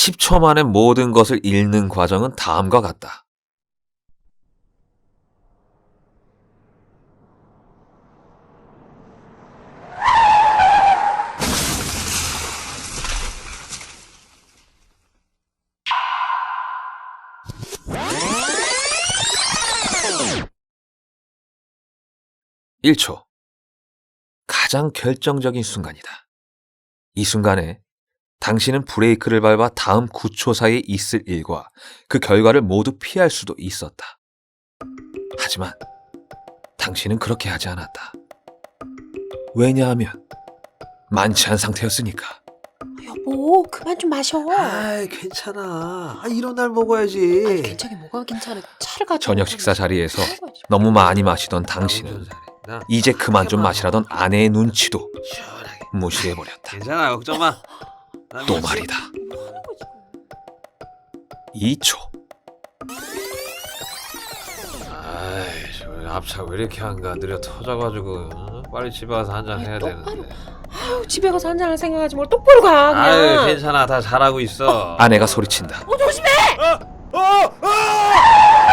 10초 만에 모든 것을 읽는 과정은 다음과 같다. 1초. 가장 결정적인 순간이다. 이 순간에 당신은 브레이크를 밟아 다음 9초 사이에 있을 일과 그 결과를 모두 피할 수도 있었다. 하지만 당신은 그렇게 하지 않았다. 왜냐하면 만취한 상태였으니까. 여보, 그만 좀 마셔. 아이, 괜찮아. 이런 날 먹어야지. 아니, 괜찮게 뭐가 괜찮아. 차를 가져. 저녁 식사 자리에서 너무 많이 마시던 당신은 이제 그만 좀 마시라던 아내의 눈치도 시원하게. 무시해버렸다. 괜찮아, 걱정 마. 또 말이다. 2초. 아이, 저 앞차 왜 이렇게 한가? 느려 터져가지고 빨리 집에 가서 한잔 해야 되는데. 아유, 집에 가서 한잔할 생각하지 뭘 똑바로 가. 그냥. 아유, 괜찮아. 다 잘하고 있어. 아내가 소리친다. 조심해.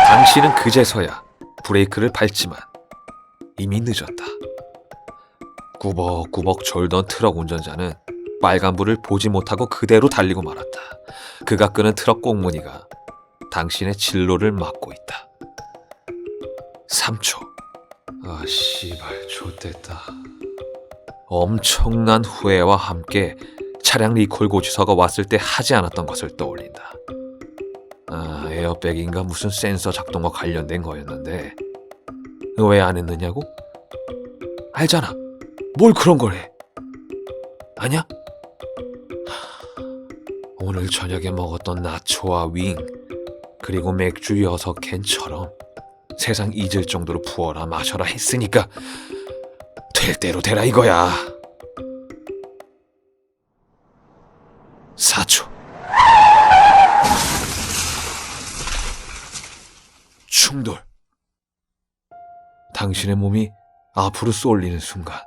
당신은 그제서야 브레이크를 밟지만 이미 늦었다. 꾸벅꾸벅 졸던 트럭 운전자는 빨간불을 보지 못하고 그대로 달리고 말았다. 그가 끄는 트럭 꽁무니가 당신의 진로를 막고 있다. 3초. 아, 씨발, 좆됐다. 엄청난 후회와 함께 차량 리콜 고지서가 왔을 때 하지 않았던 것을 떠올린다. 에어백인가 무슨 센서 작동과 관련된 거였는데 왜 안 했느냐고? 알잖아. 뭘 그런 걸 해? 아냐? 오늘 저녁에 먹었던 나초와 윙 그리고 맥주 6캔처럼 세상 잊을 정도로 부어라 마셔라 했으니까 될 대로 되라 이거야. 4초. 충돌. 당신의 몸이 앞으로 쏠리는 순간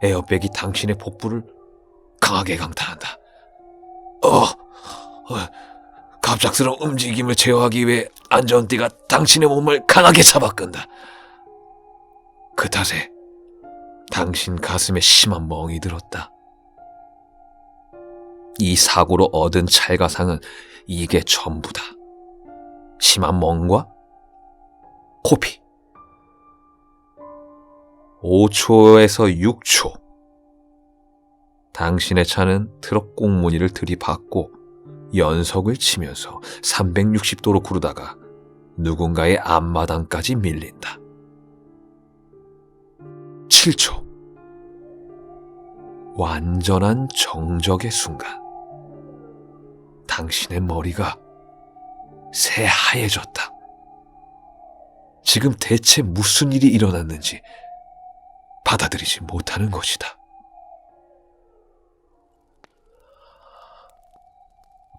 에어백이 당신의 복부를 강하게 강타한다. 갑작스러운 움직임을 제어하기 위해 안전띠가 당신의 몸을 강하게 잡아끈다. 그 탓에 당신 가슴에 심한 멍이 들었다. 이 사고로 얻은 찰가상은 이게 전부다. 심한 멍과 코피. 5초에서 6초. 당신의 차는 트럭 꽁무니를 들이받고 연석을 치면서 360도로 구르다가 누군가의 앞마당까지 밀린다. 7초. 완전한 정적의 순간. 당신의 머리가 새하얘졌다. 지금 대체 무슨 일이 일어났는지 받아들이지 못하는 것이다.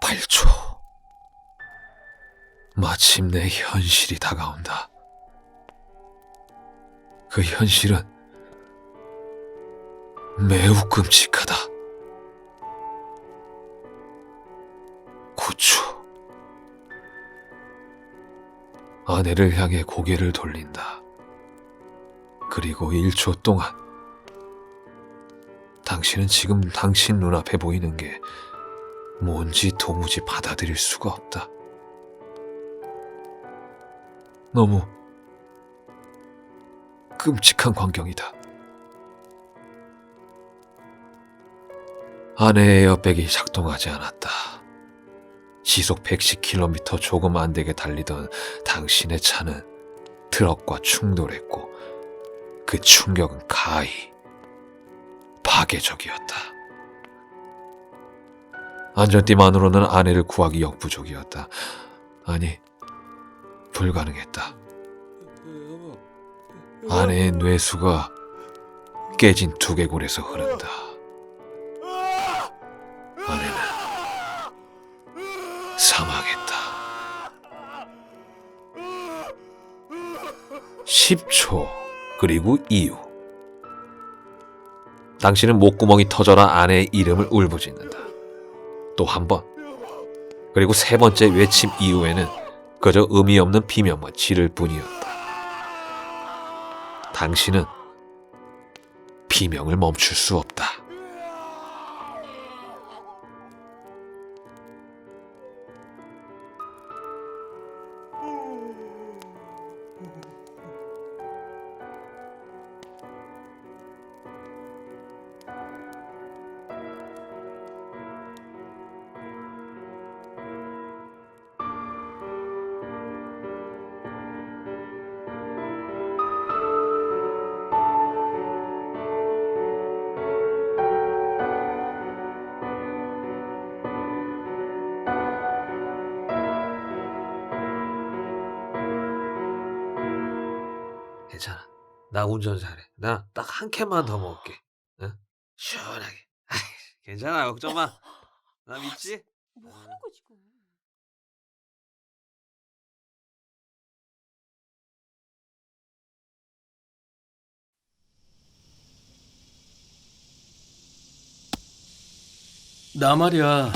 8초. 마침내 현실이 다가온다. 그 현실은 매우 끔찍하다. 9초. 아내를 향해 고개를 돌린다. 그리고 1초 동안 당신은 지금 당신 눈앞에 보이는 게 뭔지 도무지 받아들일 수가 없다. 너무 끔찍한 광경이다. 아내의 에어백이 작동하지 않았다. 시속 110km 조금 안 되게 달리던 당신의 차는 트럭과 충돌했고 그 충격은 가히 파괴적이었다. 안전띠만으로는 아내를 구하기 역부족이었다. 아니, 불가능했다. 아내의 뇌수가 깨진 두개골에서 흐른다. 아내는 사망했다. 10초 그리고 이후. 당신은 목구멍이 터져라 아내의 이름을 울부짖는다. 또 한 번, 그리고 세 번째 외침 이후에는 그저 의미 없는 비명만 지를 뿐이었다. 당신은 비명을 멈출 수 없다. 괜찮아. 나 운전 잘해. 나 딱 한 캔만 더 먹을게. 응? 시원하게. 아이, 괜찮아. 걱정 마. 나 믿지? 뭐 하는 거야 지금? 나 말이야.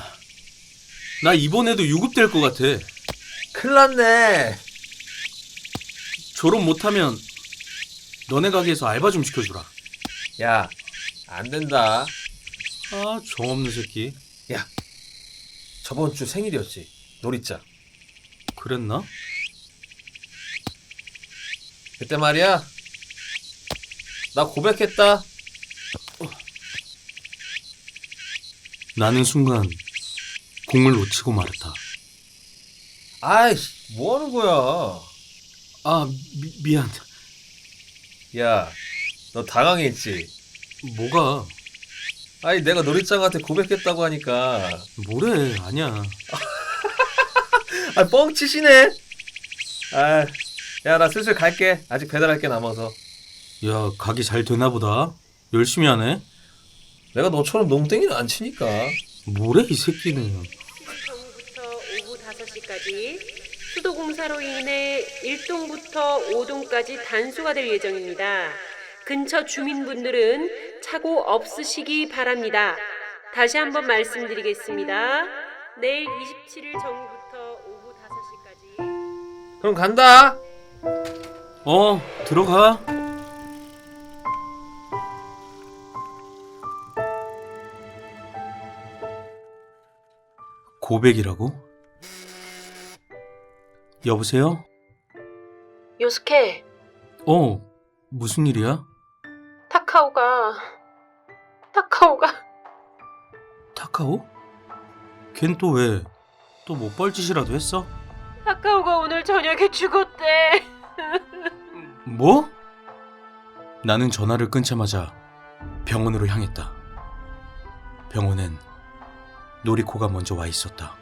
나 이번에도 유급될 것 같아. 큰일 났네. 졸업 못하면 너네 가게에서 알바 좀 시켜주라. 야, 안 된다. 아, 정없는 새끼. 저번 주 생일이었지. 놀이자. 그랬나? 그때 말이야. 나 고백했다. 나는 순간 공을 놓치고 말았다. 아이씨, 뭐 하는 거야? 아, 미안. 야, 너 당황했지? 뭐가? 아니, 내가 놀이장한테 고백했다고 하니까. 뭐래? 아니야. 아, 뻥치시네. 아, 야, 나 슬슬 갈게. 아직 배달할 게 남아서. 야, 가게 잘 되나 보다. 열심히 하네. 내가 너처럼 농땡이는 안 치니까. 뭐래 이 새끼는. 정부터 오후 5시까지 수도공사로 인해 1동부터 5동까지 단수가 될 예정입니다. 근처 주민분들은 착오 없으시기 바랍니다. 다시 한번 말씀드리겠습니다. 내일 27일 정부터 오후 5시까지 그럼 간다. 들어가. 고백이라고? 여보세요? 요스케, 무슨 일이야? 타카오가 타카오? 걘 또 왜? 또 뭐 뻘짓이라도 했어? 타카오가 오늘 저녁에 죽었대. 뭐? 나는 전화를 끊자마자 병원으로 향했다. 병원엔 노리코가 먼저 와 있었다.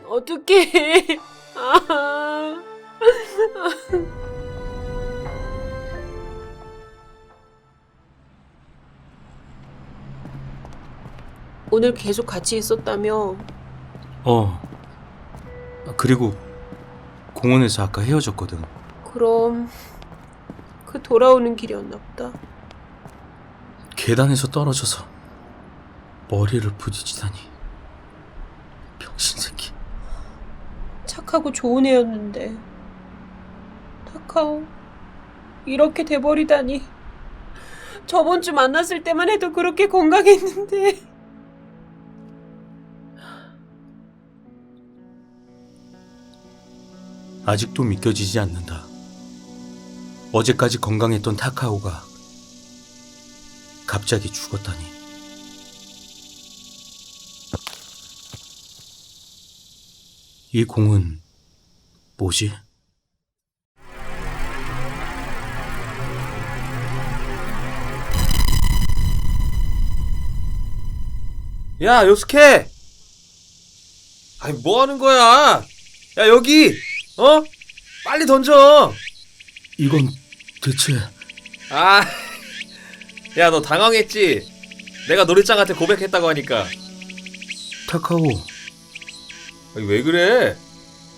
어떡해. 아. 오늘 계속 같이 있었다며? 그리고 공원에서 아까 헤어졌거든. 그럼 그 돌아오는 길이었나 보다. 계단에서 떨어져서 머리를 부딪히다니. 병신 새끼. 착하고 좋은 애였는데 타카오 이렇게 돼버리다니. 저번 주 만났을 때만 해도 그렇게 건강했는데. 아직도 믿겨지지 않는다. 어제까지 건강했던 타카오가 갑자기 죽었다니. 이 공은 뭐지? 야, 요스케. 아니, 뭐 하는 거야? 야, 여기. 빨리 던져. 이건 대체... 아, 야, 너 당황했지? 내가 놀이장한테 고백했다고 하니까. 타카오, 아니, 왜 그래?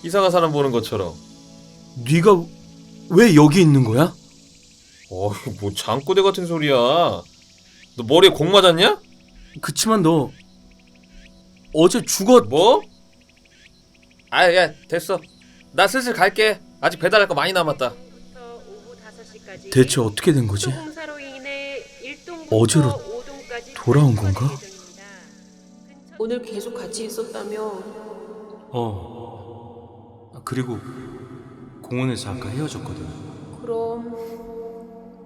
이상한 사람 보는 것처럼. 네가 왜 여기 있는 거야? 뭐 잠꼬대 같은 소리야. 너 머리에 공 맞았냐? 그치만 너 어제 죽었... 뭐? 야, 됐어. 나 슬슬 갈게. 아직 배달할 거 많이 남았다. 대체 어떻게 된 거지? 어제로 돌아온 건가? 오늘 계속 같이 있었다며. 그리고 공원에서 아까 헤어졌거든. 그럼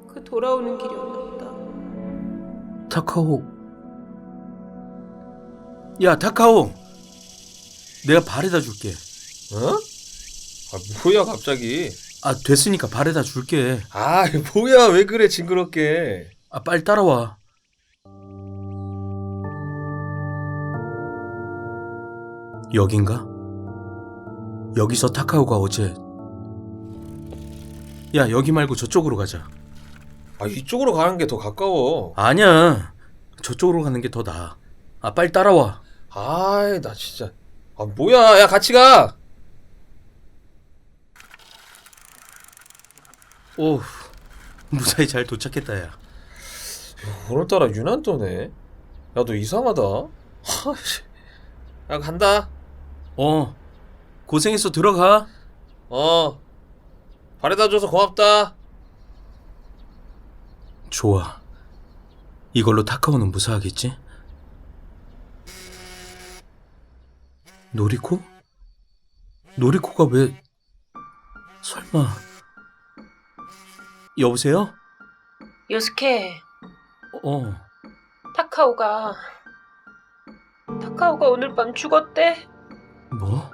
그 돌아오는 길이었나 보다. 타카오. 야, 타카오. 내가 바래다 줄게. 어? 아, 뭐야 갑자기? 아, 됐으니까 바래다 줄게. 아, 뭐야 왜 그래 징그럽게. 아, 빨리 따라와. 여긴가? 여기서 타카오가 어제. 야, 여기 말고 저쪽으로 가자. 아, 이쪽으로 가는 게 더 가까워. 아니야. 저쪽으로 가는 게 더 나아. 아, 빨리 따라와. 아이, 나 진짜. 아, 뭐야. 야, 같이 가. 오, 무사히 잘 도착했다, 야. 오늘따라 유난 떠네. 야, 너 이상하다. 하이씨. 야, 간다. 고생했어. 들어가. 바래다 줘서 고맙다. 좋아. 이걸로 타카오는 무사하겠지? 노리코? 노리코가 왜... 설마... 여보세요? 요스케, 어... 타카오가 오늘 밤 죽었대. 뭐?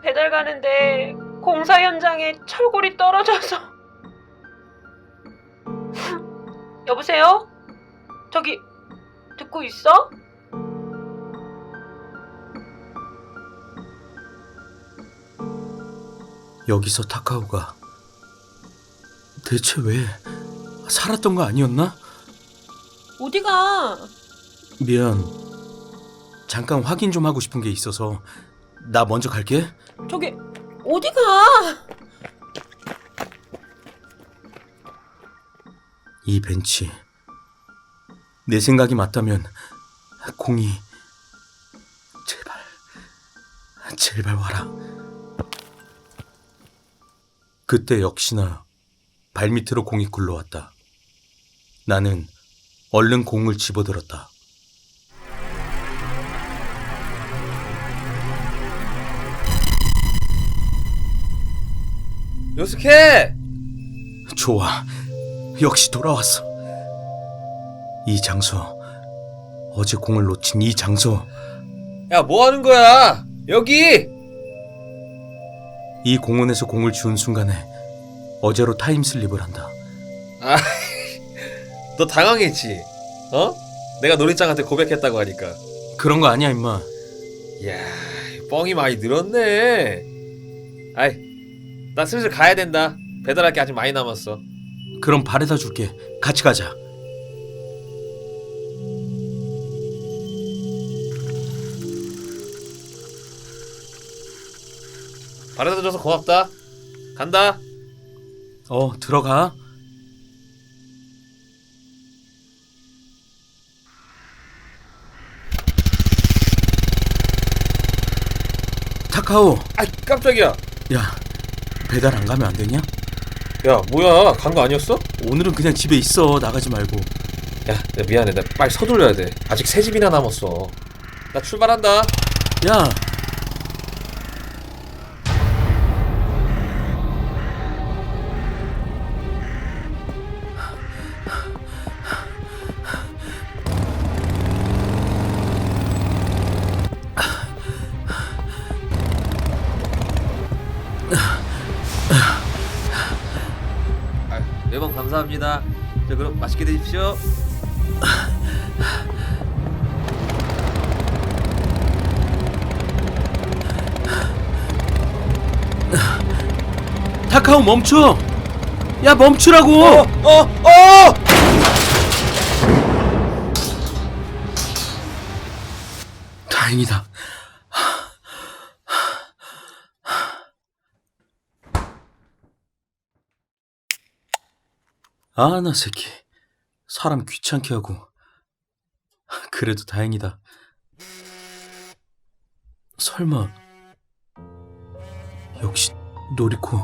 배달 가는데 공사 현장에 철골이 떨어져서. 여보세요? 저기 듣고 있어? 여기서 타카오가... 대체 왜... 살았던 거 아니었나? 어디가? 미안. 잠깐 확인 좀 하고 싶은 게 있어서 나 먼저 갈게. 저기 어디가? 이 벤치. 내 생각이 맞다면 공이 제발 와라. 그때 역시나 발밑으로 공이 굴러왔다. 나는 얼른 공을 집어들었다. 요스케! 좋아. 역시 돌아왔어. 이 장소. 어제 공을 놓친 이 장소. 야, 뭐 하는 거야? 여기! 이 공원에서 공을 주운 순간에 어제로 타임슬립을 한다. 아, 너 당황했지? 내가 노리짱한테 고백했다고 하니까. 그런 거 아니야, 임마. 이야, 뻥이 많이 늘었네. 아이, 나 슬슬 가야 된다. 배달할 게 아직 많이 남았어. 그럼 바래다 줄게. 같이 가자. 바래다 줘서 고맙다. 간다. 들어가. 타카오. 아, 깜짝이야. 야, 배달 안 가면 안 되냐? 야, 뭐야? 간 거 아니었어? 오늘은 그냥 집에 있어. 나가지 말고. 야, 미안해. 나 빨리 서둘러야 돼. 아직 3집이나 남았어. 나 출발한다. 야, 매번 감사합니다. 자, 그럼 맛있게 드십시오. 타카오 멈춰. 야, 멈추라고. 다행이다. 아, 나 새끼. 사람 귀찮게 하고. 그래도 다행이다. 설마 역시 노리코.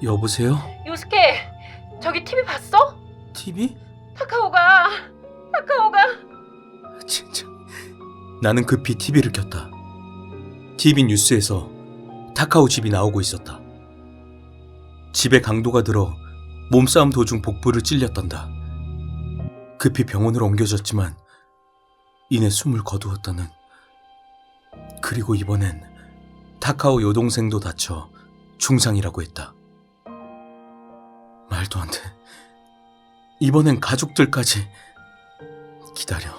여보세요? 요스케, 저기 TV 봤어? TV? 타카오가 진짜. 나는 급히 TV를 켰다. TV 뉴스에서 타카오 집이 나오고 있었다. 집에 강도가 들어 몸싸움 도중 복부를 찔렸단다. 급히 병원으로 옮겨졌지만 이내 숨을 거두었다는. 그리고 이번엔 타카오 여동생도 다쳐 중상이라고 했다. 말도 안 돼. 이번엔 가족들까지. 기다려.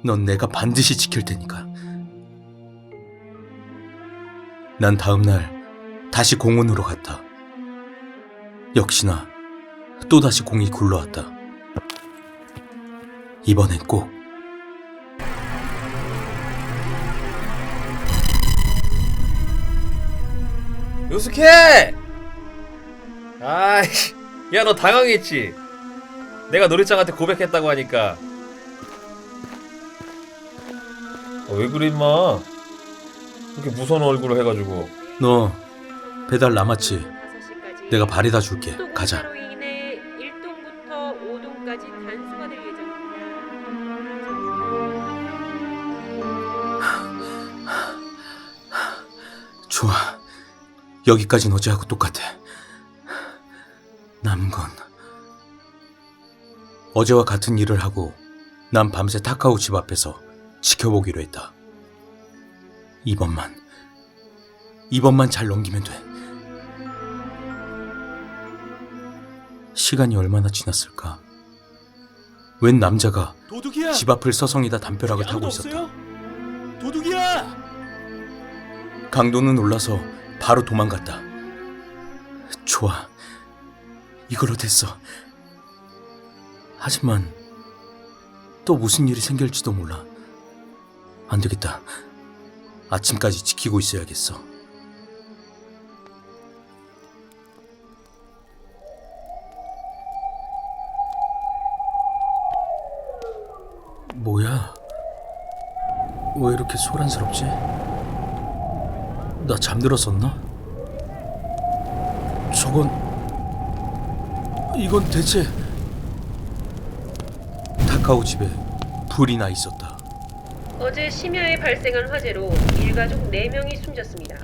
넌 내가 반드시 지킬 테니까. 난 다음날 다시 공원으로 갔다. 역시나 또다시 공이 굴러왔다. 이번엔 꼭. 요스케! 아이, 야, 너 당황했지? 내가 노리짱한테 고백했다고 하니까. 왜 그래, 임마? 이렇게 무서운 얼굴을 해가지고. 너 배달 남았지? 내가 바래다 줄게. 가자. 1동부터 5동까지 단수가 될 예정입니다. 좋아. 여기까진 어제하고 똑같아. 남은 건 어제와 같은 일을 하고 난 밤새 타카오 집 앞에서 지켜보기로 했다. 이번만 잘 넘기면 돼. 시간이 얼마나 지났을까? 웬 남자가 도둑이야! 집 앞을 서성이다 담벼락을 타고 아무도 있었다. 없어요? 도둑이야! 강도는 놀라서 바로 도망갔다. 좋아. 이걸로 됐어. 하지만 또 무슨 일이 생길지도 몰라. 안 되겠다. 아침까지 지키고 있어야겠어. 뭐야? 왜 이렇게 소란스럽지? 나 잠들었었나? 이건 대체... 타카오 집에 불이 나 있었다. 어제 심야에 발생한 화재로 일가족 4명이 숨졌습니다.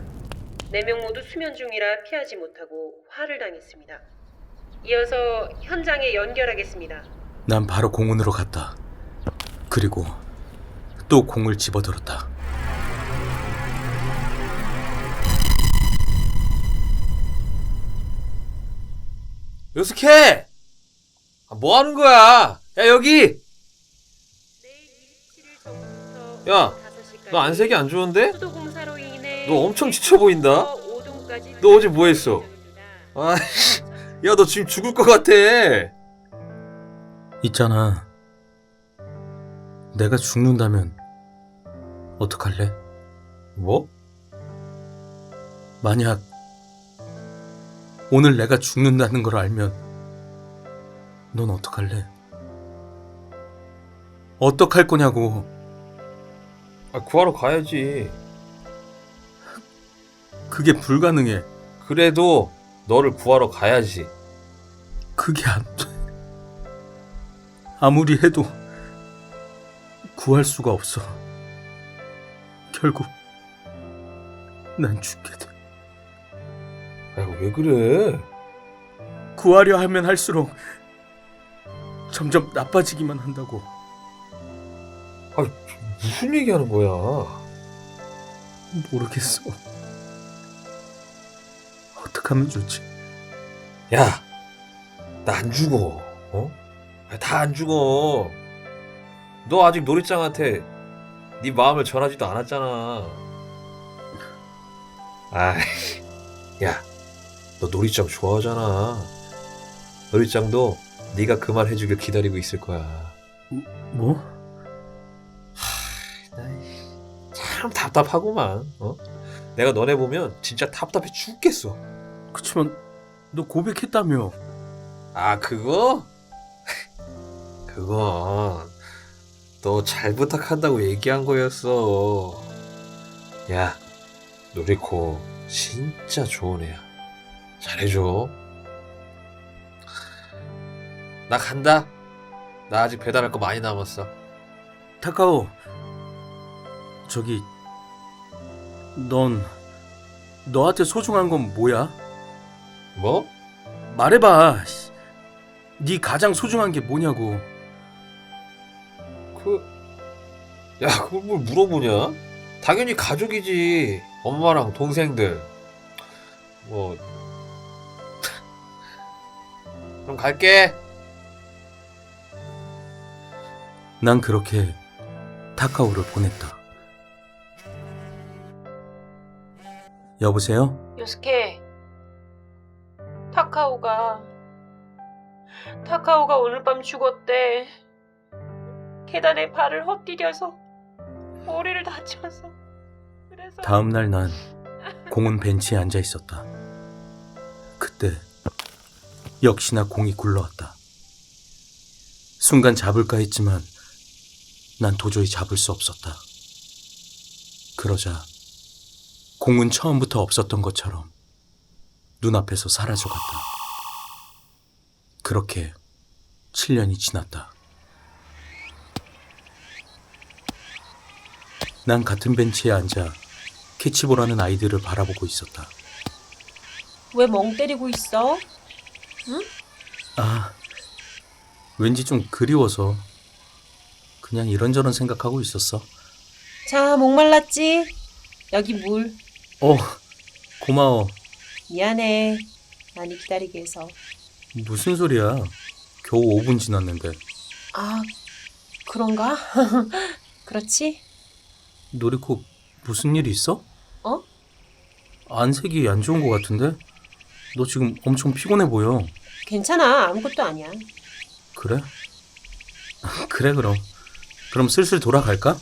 4명 모두 수면 중이라 피하지 못하고 화를 당했습니다. 이어서 현장에 연결하겠습니다. 난 바로 공원으로 갔다. 그리고 또 공을 집어들었다. 요스케! 뭐 하는 거야? 야, 여기! 내일 27일 정부터 야, 5시까지 너 안색이 안 좋은데? 수도 공사로 인해 너 엄청 지쳐 보인다? 5동까지 너 어제 뭐 했어? 아, 야, 너 지금 죽을 것 같아. 있잖아. 내가 죽는다면 어떡할래? 뭐? 만약 오늘 내가 죽는다는 걸 알면 넌 어떡할래? 어떡할 거냐고. 아, 구하러 가야지. 그게 불가능해. 그래도 너를 구하러 가야지. 그게 안 돼. 아무리 해도 구할 수가 없어. 결국 난 죽게 돼. 아이고, 왜 그래? 구하려 하면 할수록 점점 나빠지기만 한다고. 무슨 얘기하는 거야? 모르겠어. 어떡하면 좋지? 야, 나 안 죽어. 어? 다 안 죽어. 너 아직 노리짱한테 네 마음을 전하지도 않았잖아. 아이, 야, 너 노리짱 좋아하잖아. 노리짱도 네가 그 말 해주길 기다리고 있을 거야. 뭐? 참 답답하구만. 어? 내가 너네 보면 진짜 답답해 죽겠어. 그치만 너 고백했다며. 아, 그거? 그건 너 잘 부탁한다고 얘기한 거였어. 야, 노리코 진짜 좋은 애야. 잘해줘. 나 간다. 나 아직 배달할 거 많이 남았어. 타카오, 저기, 너한테 소중한 건 뭐야? 뭐? 말해봐. 씨. 네 가장 소중한 게 뭐냐고. 야, 그걸 뭘 물어보냐? 당연히 가족이지. 엄마랑 동생들. 뭐. 그럼 갈게. 난 그렇게 타카오를 보냈다. 여보세요? 요스케, 타카오가 오늘 밤 죽었대. 계단에 발을 헛디뎌서 머리를 다쳐서. 그래서 다음날 난 공원 벤치에 앉아 있었다. 그때 역시나 공이 굴러왔다. 순간 잡을까 했지만 난 도저히 잡을 수 없었다. 그러자 공은 처음부터 없었던 것처럼 눈앞에서 사라져갔다. 그렇게 7년이 지났다. 난 같은 벤치에 앉아 캐치볼하는 아이들을 바라보고 있었다. 왜 멍 때리고 있어? 아, 왠지 좀 그리워서 그냥 이런저런 생각하고 있었어. 자, 목말랐지? 여기 물. 고마워. 미안해. 많이 기다리게 해서. 무슨 소리야? 겨우 5분 지났는데. 아, 그런가? 그렇지? 노리코, 무슨 일 있어? 어? 안색이 안 좋은 것 같은데? 너 지금 엄청 피곤해 보여. 괜찮아. 아무것도 아니야. 그래? 그래, 그럼. 그럼 슬슬 돌아갈까?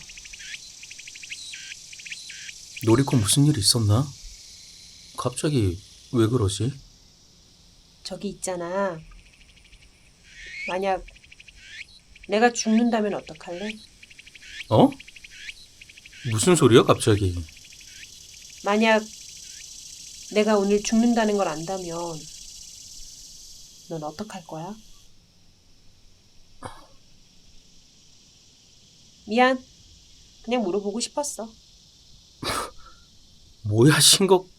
노리코 무슨 일 있었나? 갑자기 왜 그러지? 저기 있잖아. 만약 내가 죽는다면 어떡할래? 어? 무슨 소리야, 갑자기? 만약 내가 오늘 죽는다는 걸 안다면 넌 어떡할 거야? 미안. 그냥 물어보고 싶었어. 뭐야, 신곡.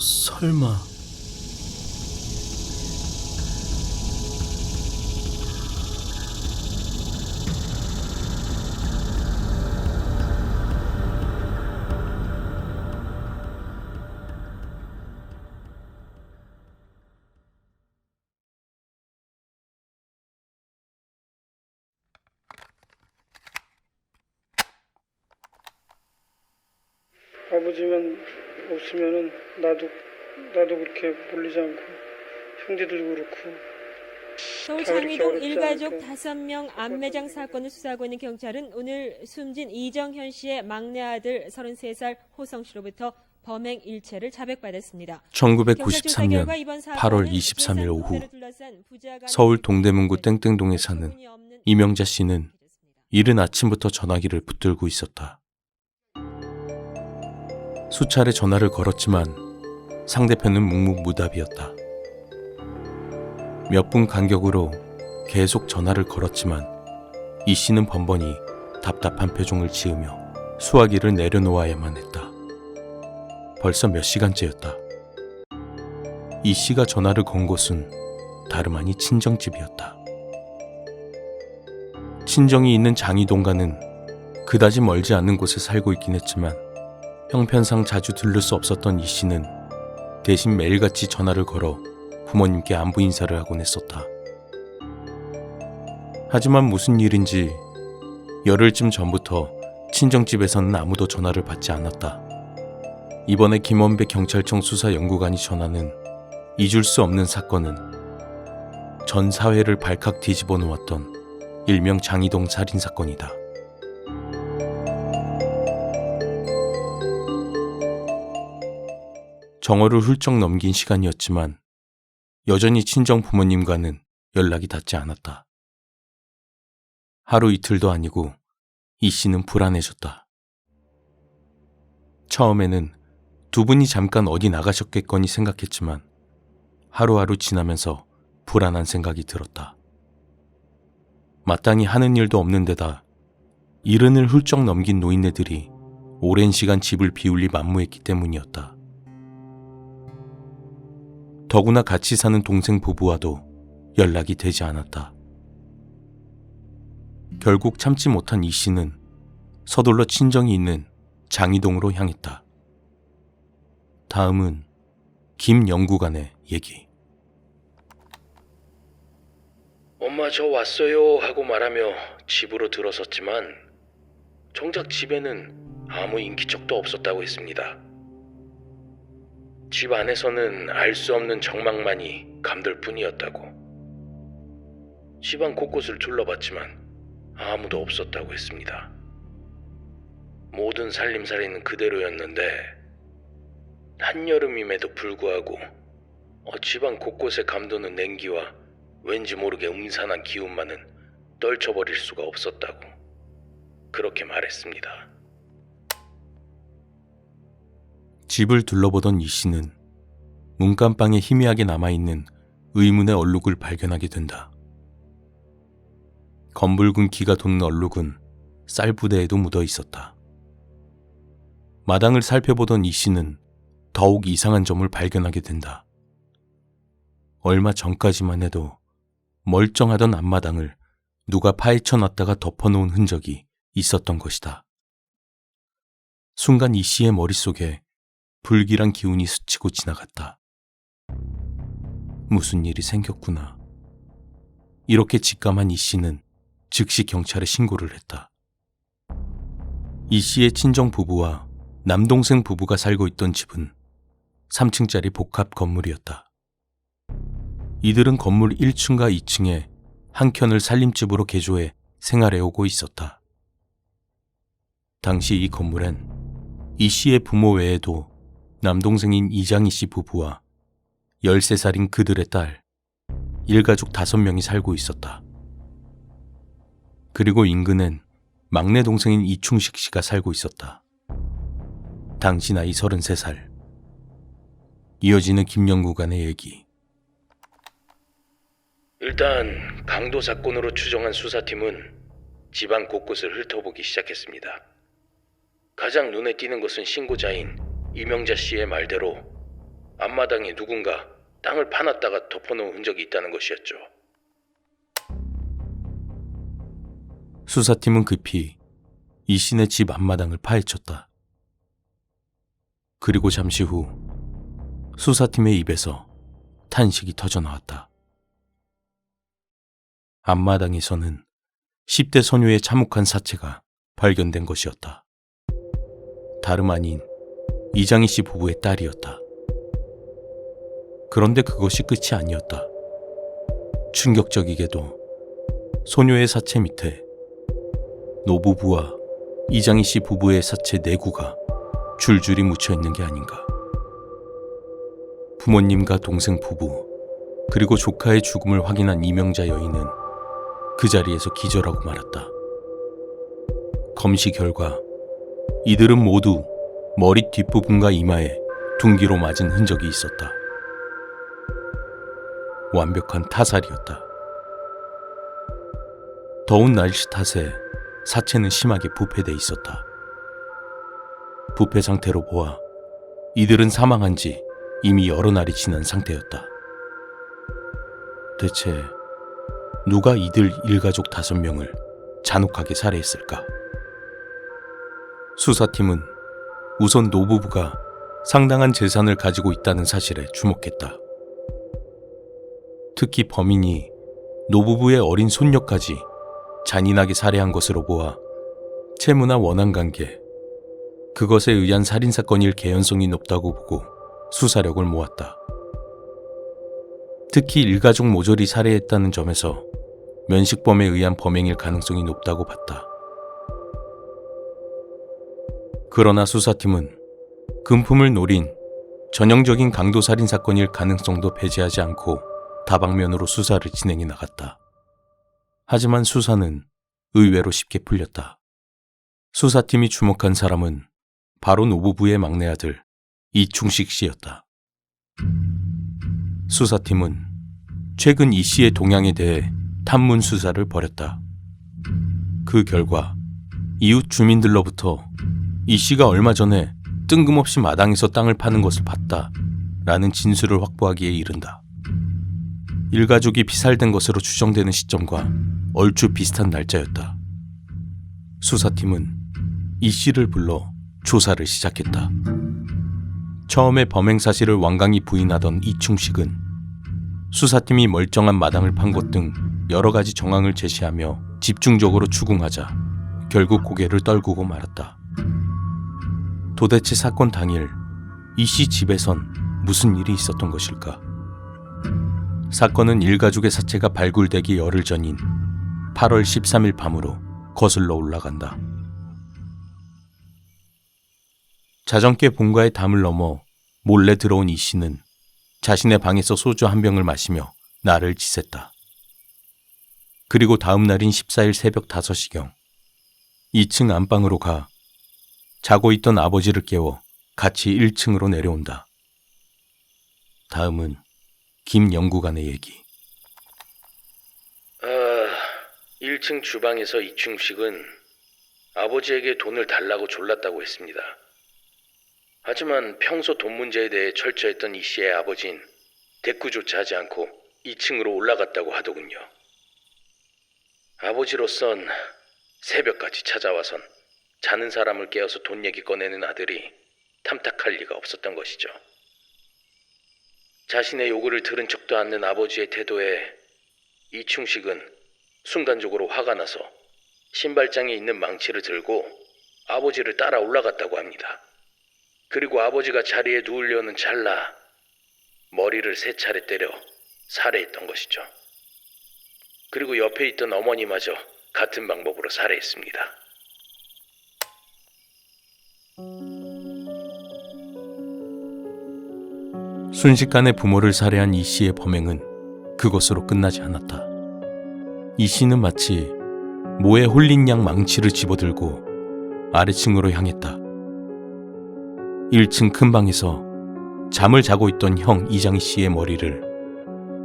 설마. 아버지만 없으면은 나도 그렇게 몰리지 않고 형제들도 그렇고 서울 다 이렇게 장미동 어렵지 일가족 않고 5명 암매장 사건을 수사하고 있는 경찰은 오늘 숨진 이정현 씨의 막내 아들 33살 호성 씨로부터 범행 일체를 자백받았습니다. 1993년 8월 23일 오후 서울 동대문구 땡땡동에 사는 이명자 씨는 이른 아침부터 전화기를 붙들고 있었다. 수차례 전화를 걸었지만 상대편은 묵묵무답이었다. 몇 분 간격으로 계속 전화를 걸었지만 이 씨는 번번이 답답한 표정을 지으며 수화기를 내려놓아야만 했다. 벌써 몇 시간째였다. 이 씨가 전화를 건 곳은 다름 아니 친정집이었다. 친정이 있는 장이동과는 그다지 멀지 않은 곳에 살고 있긴 했지만 형편상 자주 들를 수 없었던 이 씨는 대신 매일같이 전화를 걸어 부모님께 안부 인사를 하곤 했었다. 하지만 무슨 일인지 열흘쯤 전부터 친정집에서는 아무도 전화를 받지 않았다. 이번에 김원배 경찰청 수사연구관이 전하는 잊을 수 없는 사건은 전 사회를 발칵 뒤집어 놓았던 일명 장이동 살인사건이다. 정오를 훌쩍 넘긴 시간이었지만 여전히 친정 부모님과는 연락이 닿지 않았다. 하루 이틀도 아니고 이 씨는 불안해졌다. 처음에는 두 분이 잠깐 어디 나가셨겠거니 생각했지만 하루하루 지나면서 불안한 생각이 들었다. 마땅히 하는 일도 없는 데다 이른을 훌쩍 넘긴 노인네들이 오랜 시간 집을 비울리 만무했기 때문이었다. 더구나 같이 사는 동생 부부와도 연락이 되지 않았다. 결국 참지 못한 이 씨는 서둘러 친정이 있는 장이동으로 향했다. 다음은 김 연구관의 얘기. 엄마 저 왔어요 하고 말하며 집으로 들어섰지만 정작 집에는 아무 인기척도 없었다고 했습니다. 집 안에서는 알 수 없는 정막만이 감돌 뿐이었다고. 집안 곳곳을 둘러봤지만 아무도 없었다고 했습니다. 모든 살림살이는 그대로였는데 한여름임에도 불구하고 집안 곳곳에 감도는 냉기와 왠지 모르게 음산한 기운만은 떨쳐버릴 수가 없었다고 그렇게 말했습니다. 집을 둘러보던 이 씨는 문간방에 희미하게 남아있는 의문의 얼룩을 발견하게 된다. 검붉은 기가 도는 얼룩은 쌀부대에도 묻어 있었다. 마당을 살펴보던 이 씨는 더욱 이상한 점을 발견하게 된다. 얼마 전까지만 해도 멀쩡하던 앞마당을 누가 파헤쳐 놨다가 덮어놓은 흔적이 있었던 것이다. 순간 이 씨의 머릿속에 불길한 기운이 스치고 지나갔다. 무슨 일이 생겼구나. 이렇게 직감한 이 씨는 즉시 경찰에 신고를 했다. 이 씨의 친정 부부와 남동생 부부가 살고 있던 집은 3층짜리 복합 건물이었다. 이들은 건물 1층과 2층에 한 켠을 살림집으로 개조해 생활해오고 있었다. 당시 이 건물엔 이 씨의 부모 외에도 남동생인 이장희 씨 부부와 13살인 그들의 딸, 일가족 5명이 살고 있었다. 그리고 인근엔 막내 동생인 이충식 씨가 살고 있었다. 당시 나이 33살. 이어지는 김연구관의 얘기. 일단 강도 사건으로 추정한 수사팀은 집안 곳곳을 훑어보기 시작했습니다. 가장 눈에 띄는 것은 신고자인 이명자 씨의 말대로 앞마당에 누군가 땅을 파놨다가 덮어놓은 흔적이 있다는 것이었죠. 수사팀은 급히 이 씨네 집 앞마당을 파헤쳤다. 그리고 잠시 후 수사팀의 입에서 탄식이 터져나왔다. 앞마당에서는 10대 소녀의 참혹한 사체가 발견된 것이었다. 다름 아닌 이장희 씨 부부의 딸이었다. 그런데 그것이 끝이 아니었다. 충격적이게도 소녀의 사체 밑에 노부부와 이장희 씨 부부의 사체 4구가 줄줄이 묻혀 있는 게 아닌가. 부모님과 동생 부부, 그리고 조카의 죽음을 확인한 이명자 여인은 그 자리에서 기절하고 말았다. 검시 결과 이들은 모두 머리 뒷부분과 이마에 둔기로 맞은 흔적이 있었다. 완벽한 타살이었다. 더운 날씨 탓에 사체는 심하게 부패돼 있었다. 부패 상태로 보아 이들은 사망한 지 이미 여러 날이 지난 상태였다. 대체 누가 이들 일가족 5명을 잔혹하게 살해했을까? 수사팀은 우선 노부부가 상당한 재산을 가지고 있다는 사실에 주목했다. 특히 범인이 노부부의 어린 손녀까지 잔인하게 살해한 것으로 보아 채무나 원한관계, 그것에 의한 살인사건일 개연성이 높다고 보고 수사력을 모았다. 특히 일가족 모조리 살해했다는 점에서 면식범에 의한 범행일 가능성이 높다고 봤다. 그러나 수사팀은 금품을 노린 전형적인 강도살인 사건일 가능성도 배제하지 않고 다방면으로 수사를 진행해 나갔다. 하지만 수사는 의외로 쉽게 풀렸다. 수사팀이 주목한 사람은 바로 노부부의 막내 아들 이충식 씨였다. 수사팀은 최근 이 씨의 동향에 대해 탐문 수사를 벌였다. 그 결과 이웃 주민들로부터 이 씨가 얼마 전에 뜬금없이 마당에서 땅을 파는 것을 봤다 라는 진술을 확보하기에 이른다. 일가족이 피살된 것으로 추정되는 시점과 얼추 비슷한 날짜였다. 수사팀은 이 씨를 불러 조사를 시작했다. 처음에 범행 사실을 완강히 부인하던 이충식은 수사팀이 멀쩡한 마당을 판 것 등 여러 가지 정황을 제시하며 집중적으로 추궁하자 결국 고개를 떨구고 말았다. 도대체 사건 당일 이 씨 집에선 무슨 일이 있었던 것일까? 사건은 일가족의 사체가 발굴되기 열흘 전인 8월 13일 밤으로 거슬러 올라간다. 자정께 본가의 담을 넘어 몰래 들어온 이 씨는 자신의 방에서 소주 한 병을 마시며 나를 지샜다. 그리고 다음 날인 14일 새벽 5시경 2층 안방으로 가 자고 있던 아버지를 깨워 같이 1층으로 내려온다. 다음은 김 연구관의 얘기. 1층 주방에서 이충식은 아버지에게 돈을 달라고 졸랐다고 했습니다. 하지만 평소 돈 문제에 대해 철저했던 이 씨의 아버진 대꾸조차 하지 않고 2층으로 올라갔다고 하더군요. 아버지로선 새벽까지 찾아와선 자는 사람을 깨워서 돈 얘기 꺼내는 아들이 탐탁할 리가 없었던 것이죠. 자신의 요구를 들은 척도 않는 아버지의 태도에 이충식은 순간적으로 화가 나서 신발장에 있는 망치를 들고 아버지를 따라 올라갔다고 합니다. 그리고 아버지가 자리에 누우려는 찰나 머리를 3차례 때려 살해했던 것이죠. 그리고 옆에 있던 어머니마저 같은 방법으로 살해했습니다. 순식간에 부모를 살해한 이 씨의 범행은 그것으로 끝나지 않았다. 이 씨는 마치 모에 홀린 양 망치를 집어들고 아래층으로 향했다. 1층 큰 방에서 잠을 자고 있던 형 이장희 씨의 머리를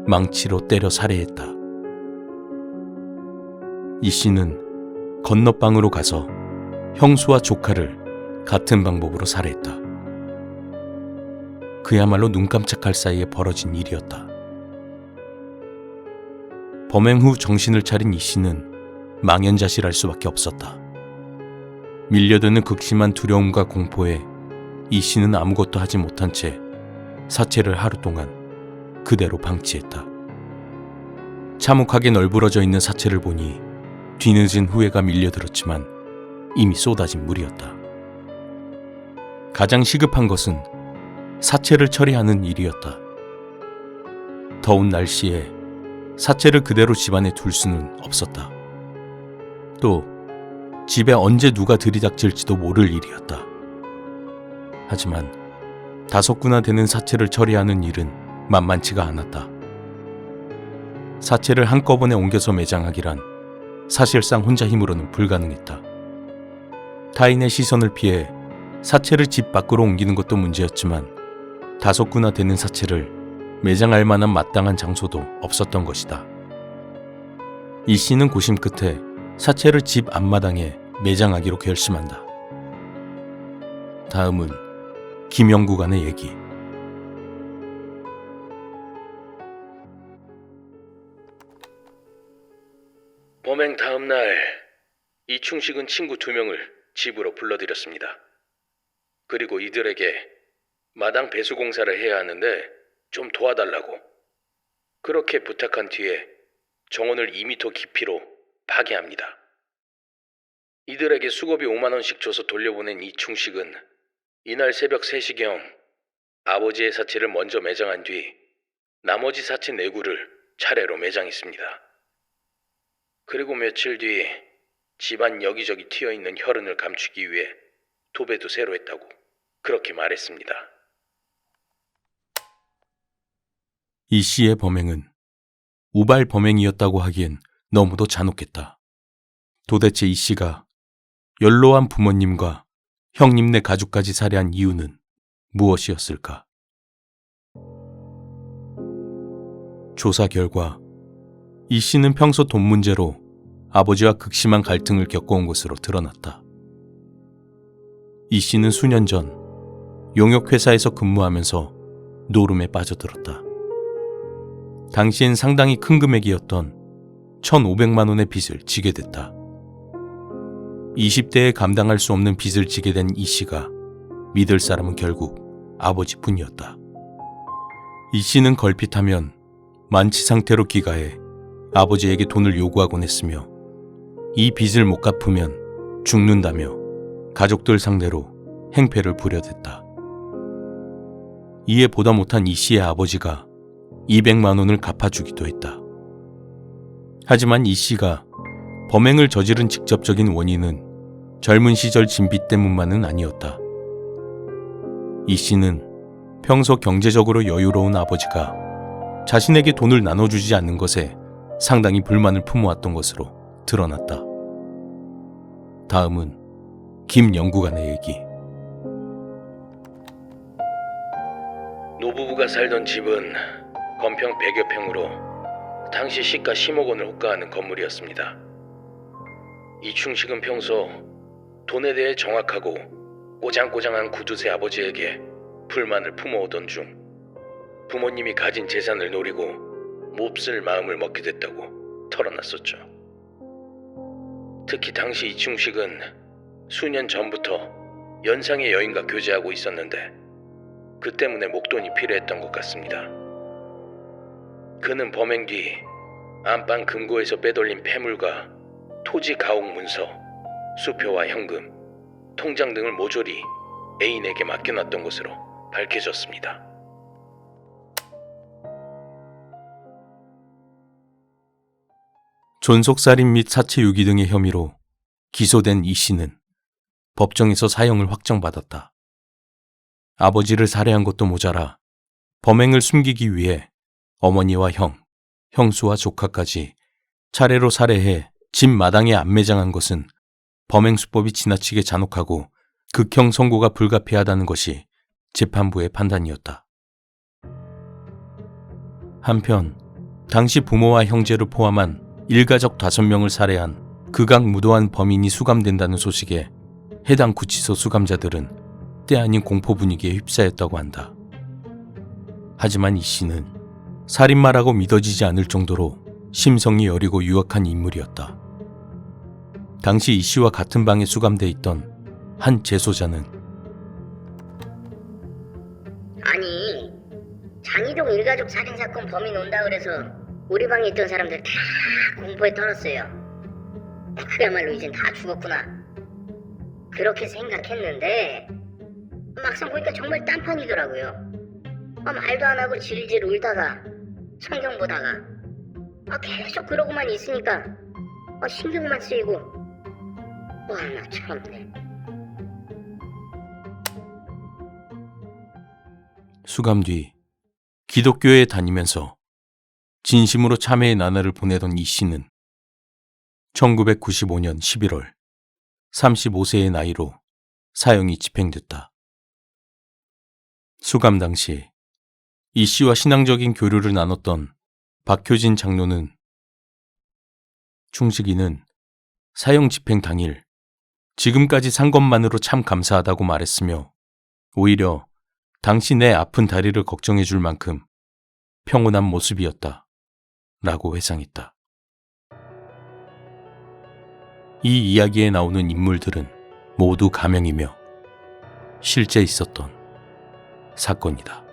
망치로 때려 살해했다. 이 씨는 건너방으로 가서 형수와 조카를 같은 방법으로 살해했다. 그야말로 눈 깜짝할 사이에 벌어진 일이었다. 범행 후 정신을 차린 이 씨는 망연자실할 수밖에 없었다. 밀려드는 극심한 두려움과 공포에 이 씨는 아무것도 하지 못한 채 사체를 하루 동안 그대로 방치했다. 참혹하게 널브러져 있는 사체를 보니 뒤늦은 후회가 밀려들었지만 이미 쏟아진 물이었다. 가장 시급한 것은 사체를 처리하는 일이었다. 더운 날씨에 사체를 그대로 집안에 둘 수는 없었다. 또 집에 언제 누가 들이닥칠지도 모를 일이었다. 하지만 5구나 되는 사체를 처리하는 일은 만만치가 않았다. 사체를 한꺼번에 옮겨서 매장하기란 사실상 혼자 힘으로는 불가능했다. 타인의 시선을 피해 사체를 집 밖으로 옮기는 것도 문제였지만 5구나 되는 사체를 매장할 만한 마땅한 장소도 없었던 것이다. 이 씨는 고심 끝에 사체를 집 앞마당에 매장하기로 결심한다. 다음은 김영구관의 얘기. 범행 다음 날 이충식은 친구 2명을 집으로 불러들였습니다. 그리고 이들에게 마당 배수 공사를 해야 하는데 좀 도와달라고 그렇게 부탁한 뒤에 정원을 2m 깊이로 파괴합니다. 이들에게 수고비 5만 원씩 줘서 돌려보낸 이충식은 이날 새벽 3시경 아버지의 사체를 먼저 매장한 뒤 나머지 사체 4구를 차례로 매장했습니다. 그리고 며칠 뒤 집안 여기저기 튀어있는 혈흔을 감추기 위해 도배도 새로 했다고 그렇게 말했습니다. 이 씨의 범행은 우발 범행이었다고 하기엔 너무도 잔혹했다. 도대체 이 씨가 연로한 부모님과 형님네 가족까지 살해한 이유는 무엇이었을까? 조사 결과 이 씨는 평소 돈 문제로 아버지와 극심한 갈등을 겪어온 것으로 드러났다. 이 씨는 수년 전 용역회사에서 근무하면서 노름에 빠져들었다. 당시엔 상당히 큰 금액이었던 1,500만 원의 빚을 지게 됐다. 20대에 감당할 수 없는 빚을 지게 된 이 씨가 믿을 사람은 결국 아버지뿐이었다. 이 씨는 걸핏하면 만취 상태로 귀가해 아버지에게 돈을 요구하곤 했으며 이 빚을 못 갚으면 죽는다며 가족들 상대로 행패를 부려댔다. 이에 보다 못한 이 씨의 아버지가 200만 원을 갚아주기도 했다. 하지만 이 씨가 범행을 저지른 직접적인 원인은 젊은 시절 진빚 때문만은 아니었다. 이 씨는 평소 경제적으로 여유로운 아버지가 자신에게 돈을 나눠주지 않는 것에 상당히 불만을 품어왔던 것으로 드러났다. 다음은 김 연구관의 얘기. 노부부가 살던 집은 건평 100여 평으로 당시 시가 10억 원을 호가하는 건물이었습니다. 이충식은 평소 돈에 대해 정확하고 꼬장꼬장한 구두쇠 아버지에게 불만을 품어오던 중 부모님이 가진 재산을 노리고 몹쓸 마음을 먹게 됐다고 털어놨었죠. 특히 당시 이충식은 수년 전부터 연상의 여인과 교제하고 있었는데 그 때문에 목돈이 필요했던 것 같습니다. 그는 범행 뒤 안방 금고에서 빼돌린 폐물과 토지 가옥 문서, 수표와 현금, 통장 등을 모조리 애인에게 맡겨놨던 것으로 밝혀졌습니다. 존속살인 및 사체 유기 등의 혐의로 기소된 이 씨는 법정에서 사형을 확정받았다. 아버지를 살해한 것도 모자라 범행을 숨기기 위해 어머니와 형, 형수와 조카까지 차례로 살해해 집 마당에 안매장한 것은 범행 수법이 지나치게 잔혹하고 극형 선고가 불가피하다는 것이 재판부의 판단이었다. 한편 당시 부모와 형제를 포함한 일가족 5명을 살해한 극악무도한 범인이 수감된다는 소식에 해당 구치소 수감자들은 때 아닌 공포 분위기에 휩싸였다고 한다. 하지만 이 씨는 살인마라고 믿어지지 않을 정도로 심성이 여리고 유약한 인물이었다. 당시 이 씨와 같은 방에 수감돼 있던 한 재소자는 아니, 장희동 일가족 살인사건 범인 온다 그래서 우리 방에 있던 사람들 다 공포에 떨었어요. 그야말로 이젠 다 죽었구나. 그렇게 생각했는데 막상 보니까 정말 딴판이더라고요. 말도 안 하고 질질 울다가 성경 보다가 계속 그러고만 있으니까 신경만 쓰이고 나 참네. 수감 뒤 기독교에 다니면서 진심으로 참회의 나날을 보내던 이 씨는 1995년 11월 35세의 나이로 사형이 집행됐다. 수감 당시 이 씨와 신앙적인 교류를 나눴던 박효진 장로는 충식이는 사형 집행 당일 지금까지 산 것만으로 참 감사하다고 말했으며 오히려 당시 내 아픈 다리를 걱정해 줄 만큼 평온한 모습이었다 라고 회상했다. 이 이야기에 나오는 인물들은 모두 가명이며 실제 있었던 사건이다.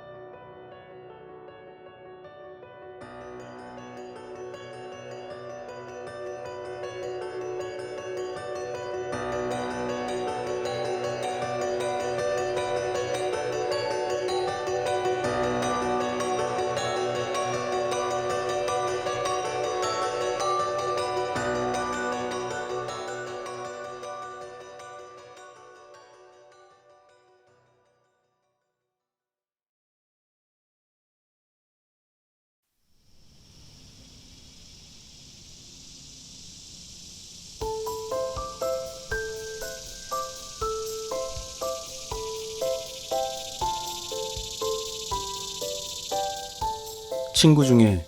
친구 중에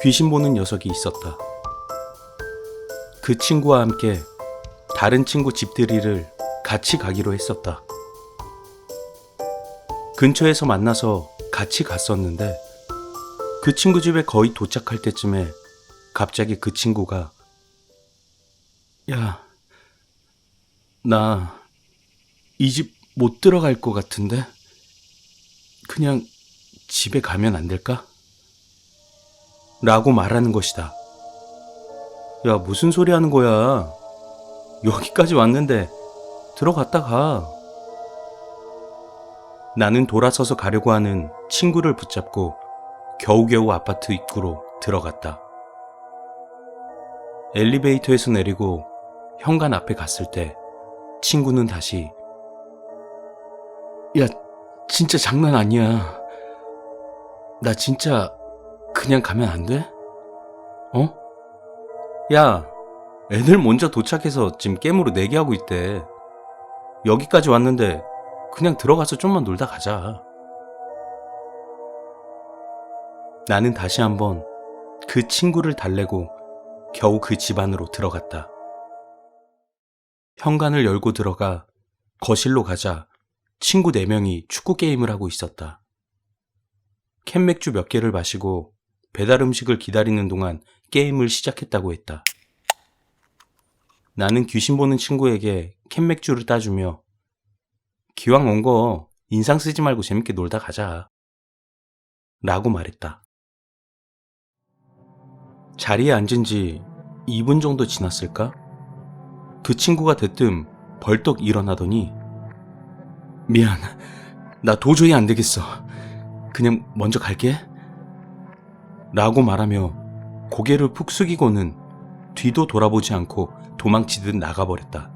귀신 보는 녀석이 있었다. 그 친구와 함께 다른 친구 집들이를 같이 가기로 했었다. 근처에서 만나서 같이 갔었는데 그 친구 집에 거의 도착할 때쯤에 갑자기 그 친구가 야, 나 이 집 못 들어갈 것 같은데 그냥 집에 가면 안 될까? 라고 말하는 것이다. 야, 무슨 소리 하는 거야? 여기까지 왔는데 들어갔다 가. 나는 돌아서서 가려고 하는 친구를 붙잡고 겨우겨우 아파트 입구로 들어갔다. 엘리베이터에서 내리고 현관 앞에 갔을 때 친구는 다시 야, 진짜 장난 아니야. 나 진짜 그냥 가면 안 돼? 어? 야, 애들 먼저 도착해서 지금 게임으로 내기하고 있대. 여기까지 왔는데 그냥 들어가서 좀만 놀다 가자. 나는 다시 한번 그 친구를 달래고 겨우 그 집 안으로 들어갔다. 현관을 열고 들어가 거실로 가자 친구 4명이 축구 게임을 하고 있었다. 캔맥주 몇 개를 마시고 배달 음식을 기다리는 동안 게임을 시작했다고 했다. 나는 귀신 보는 친구에게 캔맥주를 따주며 기왕 온 거 인상 쓰지 말고 재밌게 놀다 가자 라고 말했다. 자리에 앉은 지 2분 정도 지났을까? 그 친구가 대뜸 벌떡 일어나더니 미안, 나 도저히 안 되겠어. 그냥 먼저 갈게 라고 말하며 고개를 푹 숙이고는 뒤도 돌아보지 않고 도망치듯 나가버렸다.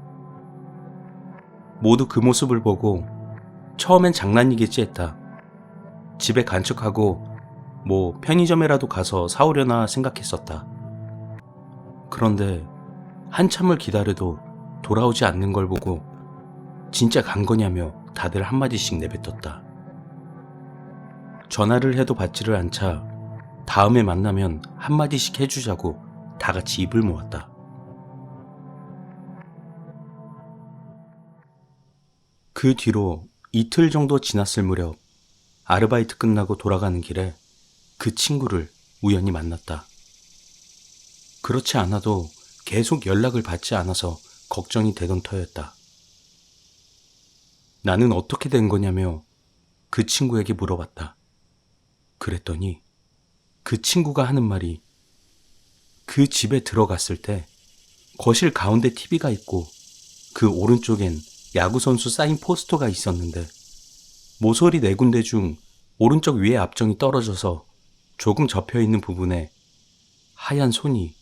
모두 그 모습을 보고 처음엔 장난이겠지 했다. 집에 간척하고 뭐 편의점에라도 가서 사오려나 생각했었다. 그런데 한참을 기다려도 돌아오지 않는 걸 보고 진짜 간 거냐며 다들 한마디씩 내뱉었다. 전화를 해도 받지를 않자 다음에 만나면 한마디씩 해주자고 다 같이 입을 모았다. 그 뒤로 이틀 정도 지났을 무렵 아르바이트 끝나고 돌아가는 길에 그 친구를 우연히 만났다. 그렇지 않아도 계속 연락을 받지 않아서 걱정이 되던 터였다. 나는 어떻게 된 거냐며 그 친구에게 물어봤다. 그랬더니 그 친구가 하는 말이 그 집에 들어갔을 때 거실 가운데 TV가 있고 그 오른쪽엔 야구선수 사인 포스터가 있었는데 모서리 4군데 중 오른쪽 위에 앞정이 떨어져서 조금 접혀있는 부분에 하얀 손이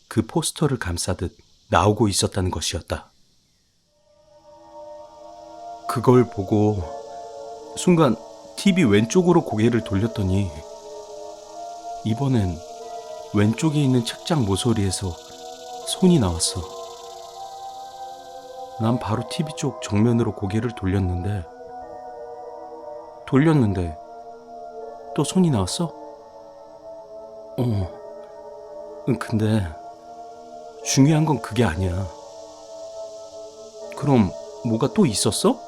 그 포스터를 감싸듯 나오고 있었다는 것이었다. 그걸 보고 순간 TV 왼쪽으로 고개를 돌렸더니 이번엔 왼쪽에 있는 책장 모서리에서 손이 나왔어. 난 바로 TV 쪽 정면으로 고개를 돌렸는데 또 손이 나왔어? 근데 중요한 건 그게 아니야. 그럼 뭐가 또 있었어?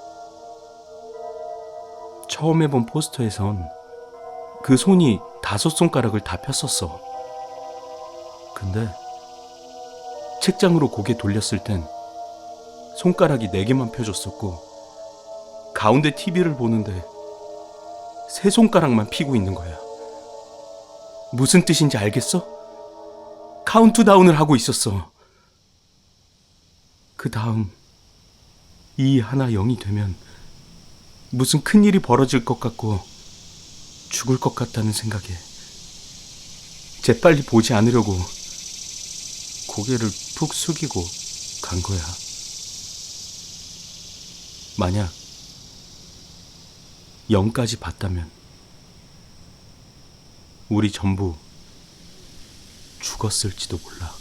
처음에 본 포스터에선 그 손이 5손가락을 다 폈었어. 근데 책장으로 고개 돌렸을 땐 손가락이 4개만 펴졌었고 가운데 TV를 보는데 3손가락만 피고 있는 거야. 무슨 뜻인지 알겠어? 카운트다운을 하고 있었어. 그 다음 2, 1, 0이 되면 무슨 큰일이 벌어질 것 같고 죽을 것 같다는 생각에 재빨리 보지 않으려고 고개를 푹 숙이고 간 거야. 만약 0까지 봤다면 우리 전부 죽었을지도 몰라.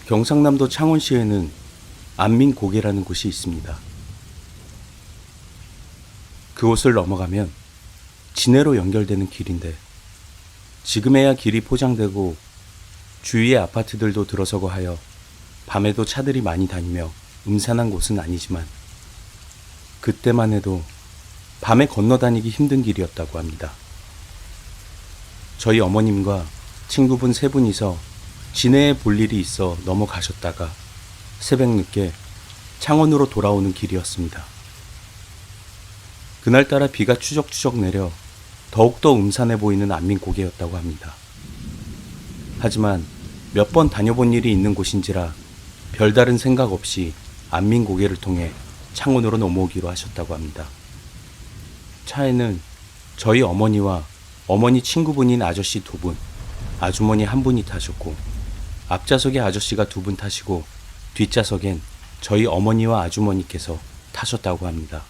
경상남도 창원시에는 안민고개라는 곳이 있습니다. 그곳을 넘어가면 진해로 연결되는 길인데 지금에야 길이 포장되고 주위의 아파트들도 들어서고 하여 밤에도 차들이 많이 다니며 음산한 곳은 아니지만 그때만 해도 밤에 건너다니기 힘든 길이었다고 합니다. 저희 어머님과 친구분 3분이서 진해에 볼 일이 있어 넘어가셨다가 새벽 늦게 창원으로 돌아오는 길이었습니다. 그날따라 비가 추적추적 내려 더욱더 음산해 보이는 안민고개였다고 합니다. 하지만 몇 번 다녀본 일이 있는 곳인지라 별다른 생각 없이 안민고개를 통해 창원으로 넘어오기로 하셨다고 합니다. 차에는 저희 어머니와 어머니 친구분인 아저씨 2분, 아주머니 1분이 타셨고 앞좌석에 아저씨가 2분 타시고 뒷좌석엔 저희 어머니와 아주머니께서 타셨다고 합니다.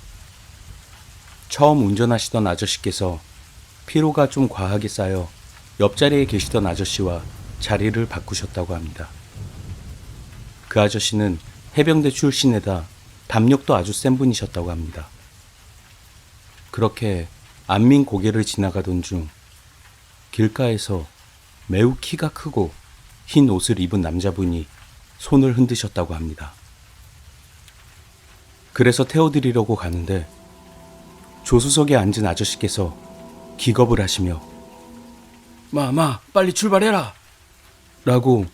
처음 운전하시던 아저씨께서 피로가 좀 과하게 쌓여 옆자리에 계시던 아저씨와 자리를 바꾸셨다고 합니다. 그 아저씨는 해병대 출신에다 담력도 아주 센 분이셨다고 합니다. 그렇게 안민고개를 지나가던 중 길가에서 매우 키가 크고 흰 옷을 입은 남자분이 손을 흔드셨다고 합니다. 그래서 태워드리려고 가는데 조수석에 앉은 아저씨께서 기겁을 하시며 마, 빨리 출발해라! 라고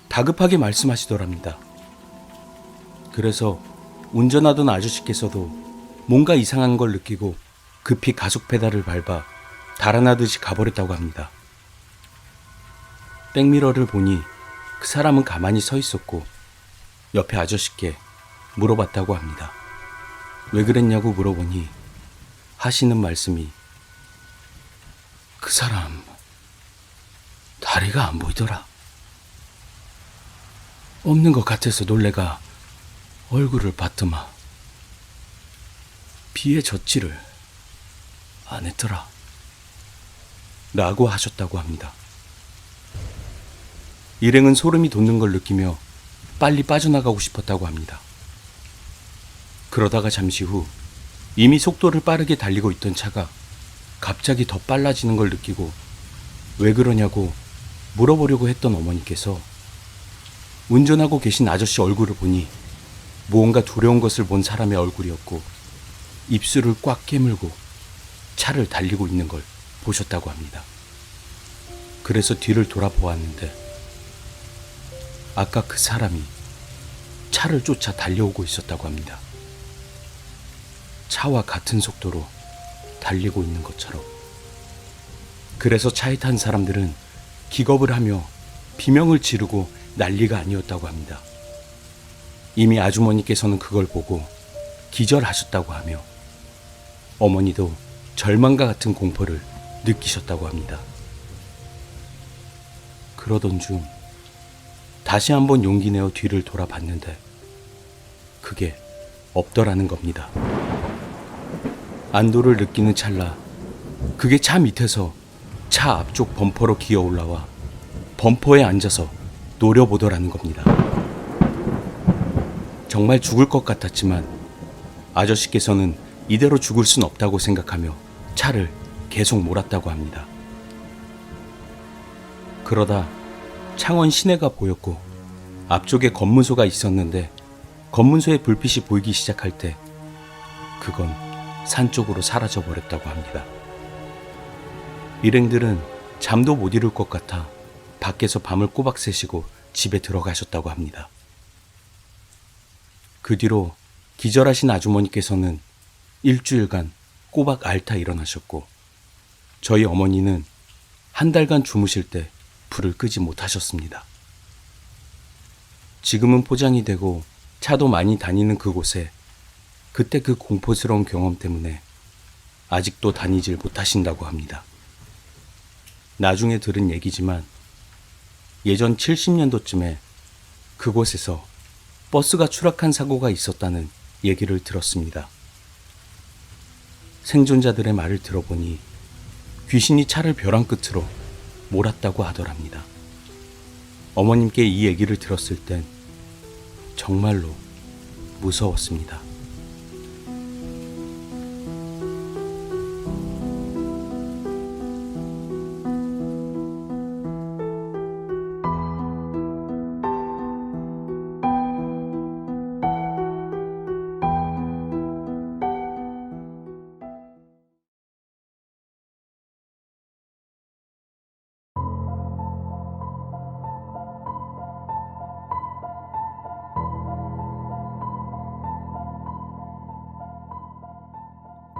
다급하게 말씀하시더랍니다. 그래서 운전하던 아저씨께서도 뭔가 이상한 걸 느끼고 급히 가속 페달을 밟아 달아나듯이 가버렸다고 합니다. 백미러를 보니 그 사람은 가만히 서 있었고 옆에 아저씨께 물어봤다고 합니다. 왜 그랬냐고 물어보니 하시는 말씀이 그 사람 다리가 안 보이더라. 없는 것 같아서 놀래가 얼굴을 봤더만 비에 젖지를 안 했더라. 라고 하셨다고 합니다. 일행은 소름이 돋는 걸 느끼며 빨리 빠져나가고 싶었다고 합니다. 그러다가 잠시 후 이미 속도를 빠르게 달리고 있던 차가 갑자기 더 빨라지는 걸 느끼고 왜 그러냐고 물어보려고 했던 어머니께서 운전하고 계신 아저씨 얼굴을 보니 무언가 두려운 것을 본 사람의 얼굴이었고 입술을 꽉 깨물고 차를 달리고 있는 걸 보셨다고 합니다. 그래서 뒤를 돌아보았는데 아까 그 사람이 차를 쫓아 달려오고 있었다고 합니다. 차와 같은 속도로 달리고 있는 것처럼. 그래서 차에 탄 사람들은 기겁을 하며 비명을 지르고 난리가 아니었다고 합니다. 이미 아주머니께서는 그걸 보고 기절하셨다고 하며 어머니도 절망과 같은 공포를 느끼셨다고 합니다. 그러던 중 다시 한번 용기 내어 뒤를 돌아봤는데 그게 없더라는 겁니다. 안도를 느끼는 찰나 그게 차 밑에서 차 앞쪽 범퍼로 기어 올라와 범퍼에 앉아서 노려보더라는 겁니다. 정말 죽을 것 같았지만 아저씨께서는 이대로 죽을 순 없다고 생각하며 차를 계속 몰았다고 합니다. 그러다 창원 시내가 보였고 앞쪽에 검문소가 있었는데 검문소의 불빛이 보이기 시작할 때 그건 산 쪽으로 사라져 버렸다고 합니다. 일행들은 잠도 못 이룰 것 같아 밖에서 밤을 꼬박 새시고 집에 들어가셨다고 합니다. 그 뒤로 기절하신 아주머니께서는 일주일간 꼬박 앓다 일어나셨고 저희 어머니는 한 달간 주무실 때 불을 끄지 못하셨습니다. 지금은 포장이 되고 차도 많이 다니는 그곳에 그때 그 공포스러운 경험 때문에 아직도 다니질 못하신다고 합니다. 나중에 들은 얘기지만 예전 70년도쯤에 그곳에서 버스가 추락한 사고가 있었다는 얘기를 들었습니다. 생존자들의 말을 들어보니 귀신이 차를 벼랑 끝으로 몰았다고 하더랍니다. 어머님께 이 얘기를 들었을 땐 정말로 무서웠습니다.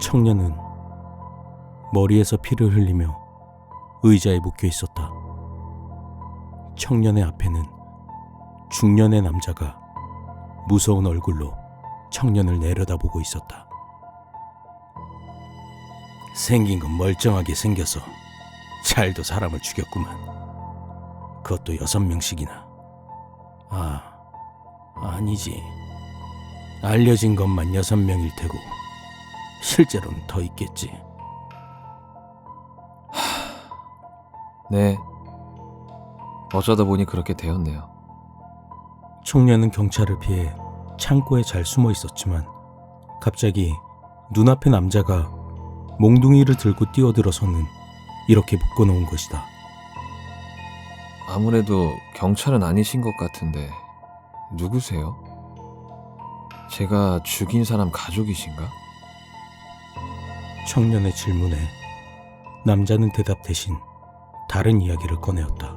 청년은 머리에서 피를 흘리며 의자에 묶여 있었다. 청년의 앞에는 중년의 남자가 무서운 얼굴로 청년을 내려다보고 있었다. 생긴 건 멀쩡하게 생겨서 잘도 사람을 죽였구만. 그것도 6명씩이나. 아니지. 알려진 것만 6명일 테고 실제로는 더 있겠지. 네. 어쩌다 보니 그렇게 되었네요. 청년은 경찰을 피해 창고에 잘 숨어 있었지만 갑자기 눈앞의 남자가 몽둥이를 들고 뛰어들어서는 이렇게 묶어놓은 것이다. 아무래도 경찰은 아니신 것 같은데 누구세요? 제가 죽인 사람 가족이신가? 청년의 질문에 남자는 대답 대신 다른 이야기를 꺼내었다.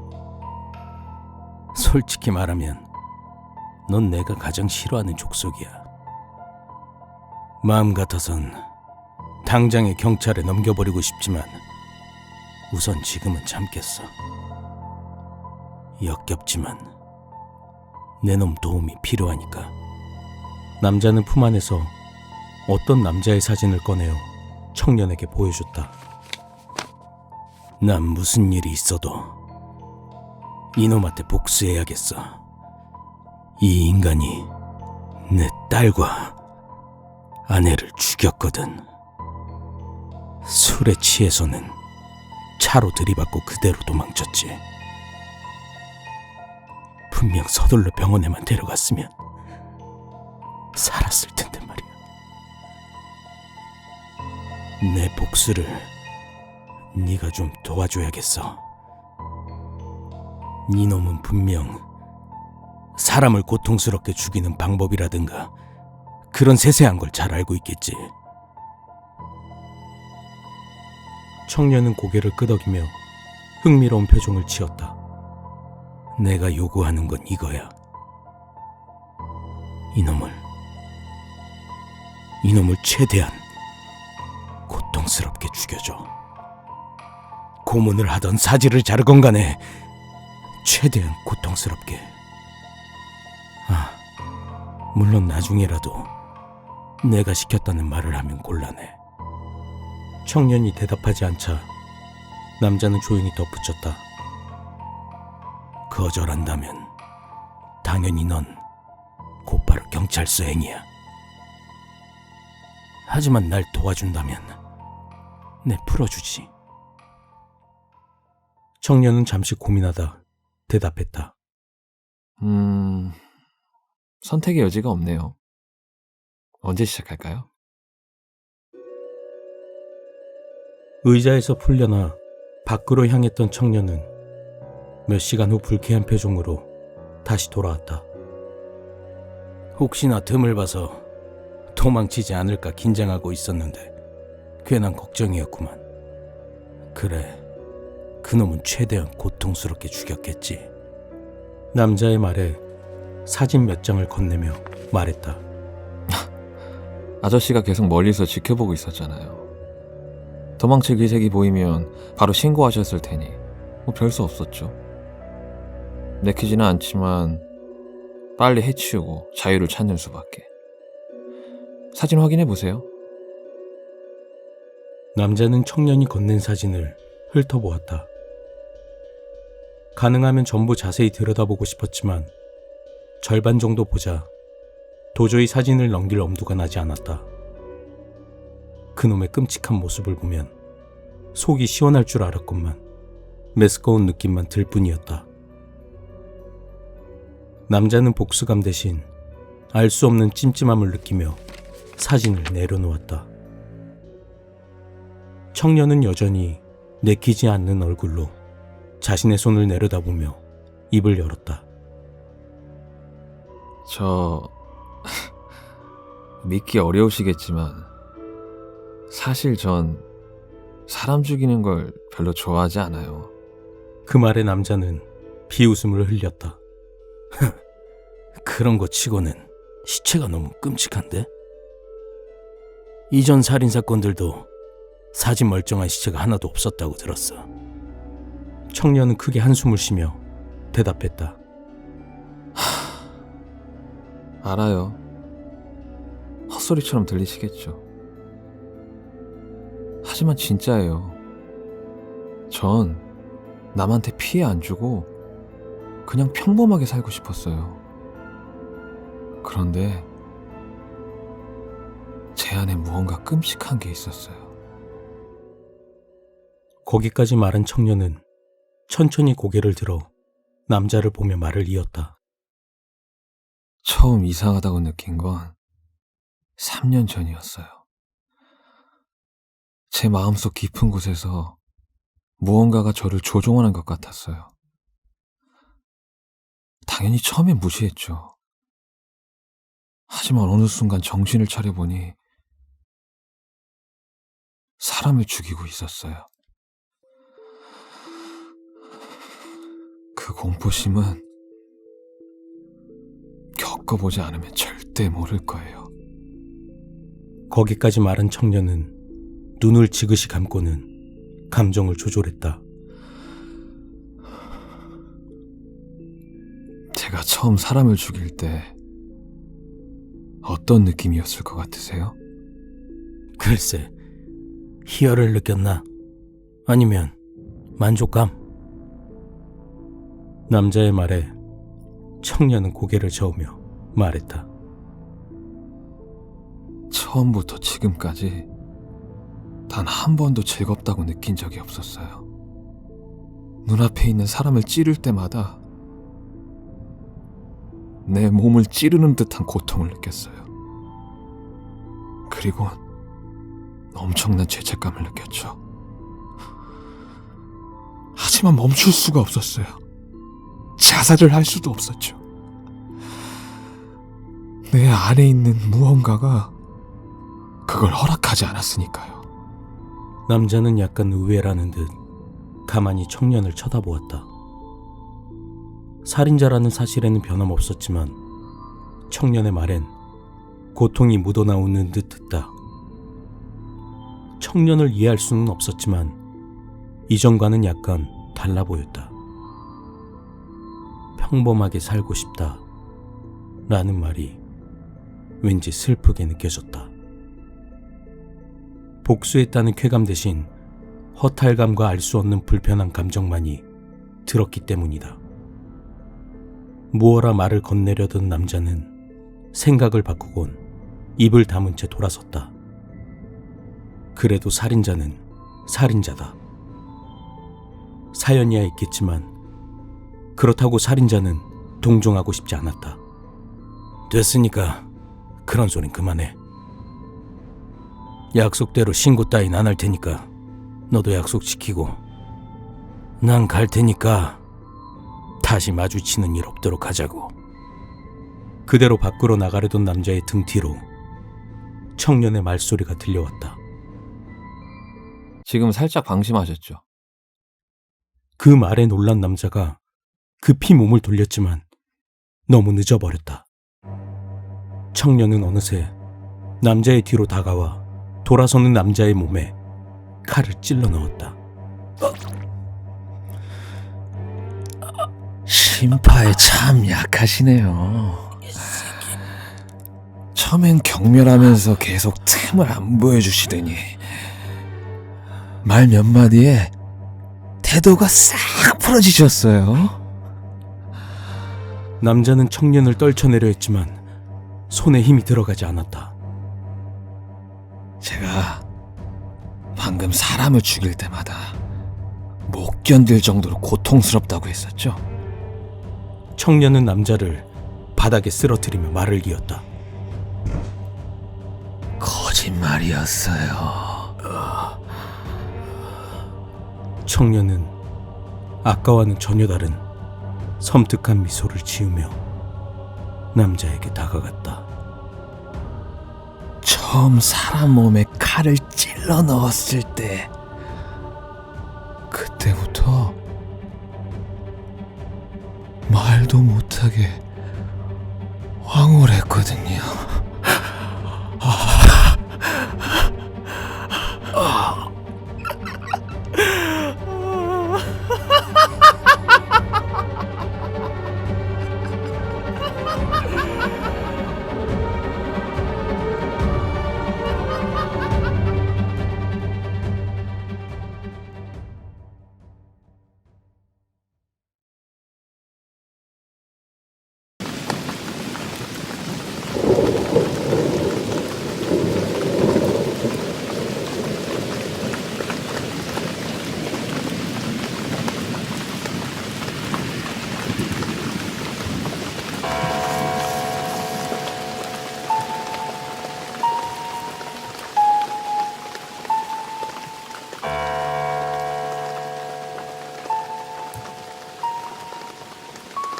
솔직히 말하면 넌 내가 가장 싫어하는 족속이야. 마음 같아선 당장에 경찰에 넘겨버리고 싶지만 우선 지금은 참겠어. 역겹지만 내 놈 도움이 필요하니까. 남자는 품 안에서 어떤 남자의 사진을 꺼내어 청년에게 보여줬다. 난 무슨 일이 있어도 이놈한테 복수해야겠어. 이 인간이 내 딸과 아내를 죽였거든. 술에 취해서는 차로 들이받고 그대로 도망쳤지. 분명 서둘러 병원에만 데려갔으면 살았을 텐데 말이야. 내 복수를 네가 좀 도와줘야겠어. 네 놈은 분명 사람을 고통스럽게 죽이는 방법이라든가 그런 세세한 걸 잘 알고 있겠지. 청년은 고개를 끄덕이며 흥미로운 표정을 지었다. 내가 요구하는 건 이거야. 이놈을 최대한 고통스럽게 죽여줘. 고문을 하던 사지를 자르건 간에 최대한 고통스럽게. 물론 나중에라도 내가 시켰다는 말을 하면 곤란해. 청년이 대답하지 않자 남자는 조용히 덧붙였다. 거절한다면 당연히 넌 곧바로 경찰서 행이야. 하지만 날 도와준다면 내 풀어주지. 청년은 잠시 고민하다 대답했다. 선택의 여지가 없네요. 언제 시작할까요? 의자에서 풀려나 밖으로 향했던 청년은 몇 시간 후 불쾌한 표정으로 다시 돌아왔다. 혹시나 틈을 봐서 도망치지 않을까 긴장하고 있었는데 괜한 걱정이었구만. 그래, 그놈은 최대한 고통스럽게 죽였겠지. 남자의 말에 사진 몇 장을 건네며 말했다. 아저씨가 계속 멀리서 지켜보고 있었잖아요. 도망칠 기색이 보이면 바로 신고하셨을 테니 뭐 별수 없었죠. 내키지는 않지만 빨리 해치우고 자유를 찾는 수밖에. 사진 확인해 보세요. 남자는 청년이 건넨 사진을 훑어보았다. 가능하면 전부 자세히 들여다보고 싶었지만 절반 정도 보자 도저히 사진을 넘길 엄두가 나지 않았다. 그놈의 끔찍한 모습을 보면 속이 시원할 줄 알았건만 메스꺼운 느낌만 들 뿐이었다. 남자는 복수감 대신 알 수 없는 찜찜함을 느끼며 사진을 내려놓았다. 청년은 여전히 내키지 않는 얼굴로 자신의 손을 내려다보며 입을 열었다. 믿기 어려우시겠지만 사실 전 사람 죽이는 걸 별로 좋아하지 않아요. 그 말에 남자는 비웃음을 흘렸다. 그런 거 치고는 시체가 너무 끔찍한데? 이전 살인사건들도 사진 멀쩡한 시체가 하나도 없었다고 들었어. 청년은 크게 한숨을 쉬며 대답했다. 알아요. 헛소리처럼 들리시겠죠. 하지만 진짜예요. 전 남한테 피해 안 주고 그냥 평범하게 살고 싶었어요. 그런데 제 안에 무언가 끔찍한 게 있었어요. 거기까지 말한 청년은 천천히 고개를 들어 남자를 보며 말을 이었다. 처음 이상하다고 느낀 건 3년 전이었어요. 제 마음속 깊은 곳에서 무언가가 저를 조종하는 것 같았어요. 당연히 처음엔 무시했죠. 하지만 어느 순간 정신을 차려보니 사람을 죽이고 있었어요. 그 공포심은 겪어보지 않으면 절대 모를 거예요. 거기까지 말한 청년은 눈을 지그시 감고는 감정을 조절했다. 제가 처음 사람을 죽일 때 어떤 느낌이었을 것 같으세요? 글쎄, 희열을 느꼈나? 아니면 만족감? 남자의 말에 청년은 고개를 저으며 말했다. 처음부터 지금까지 단 한 번도 즐겁다고 느낀 적이 없었어요. 눈앞에 있는 사람을 찌를 때마다 내 몸을 찌르는 듯한 고통을 느꼈어요. 그리고 엄청난 죄책감을 느꼈죠. 하지만 멈출 수가 없었어요. 자살을 할 수도 없었죠. 내 안에 있는 무언가가 그걸 허락하지 않았으니까요. 남자는 약간 의외라는 듯 가만히 청년을 쳐다보았다. 살인자라는 사실에는 변함없었지만 청년의 말엔 고통이 묻어나오는 듯 했다. 청년을 이해할 수는 없었지만 이전과는 약간 달라 보였다. 평범하게 살고 싶다 라는 말이 왠지 슬프게 느껴졌다. 복수했다는 쾌감 대신 허탈감과 알 수 없는 불편한 감정만이 들었기 때문이다. 무어라 말을 건네려던 남자는 생각을 바꾸곤 입을 다문 채 돌아섰다. 그래도 살인자는 살인자다. 사연이야 있겠지만 그렇다고 살인자는 동정하고 싶지 않았다. 됐으니까 그런 소린 그만해. 약속대로 신고 따윈 안 할 테니까 너도 약속 지키고 난 갈 테니까 다시 마주치는 일 없도록 하자고. 그대로 밖으로 나가려던 남자의 등 뒤로 청년의 말소리가 들려왔다. 지금 살짝 방심하셨죠? 그 말에 놀란 남자가 급히 몸을 돌렸지만 너무 늦어버렸다. 청년은 어느새 남자의 뒤로 다가와 돌아서는 남자의 몸에 칼을 찔러 넣었다. 심파에 참 약하시네요. 처음엔 경멸하면서 계속 틈을 안 보여주시더니 말 몇 마디에 태도가 싹 풀어지셨어요. 남자는 청년을 떨쳐내려 했지만 손에 힘이 들어가지 않았다. 제가 방금 사람을 죽일 때마다 못 견딜 정도로 고통스럽다고 했었죠? 청년은 남자를 바닥에 쓰러뜨리며 말을 이었다. 거짓말이었어요. 청년은 아까와는 전혀 다른 섬뜩한 미소를 지으며 남자에게 다가갔다. 처음 사람 몸에 칼을 찔러 넣었을 때 그때부터 말도 못하게 황홀했거든요.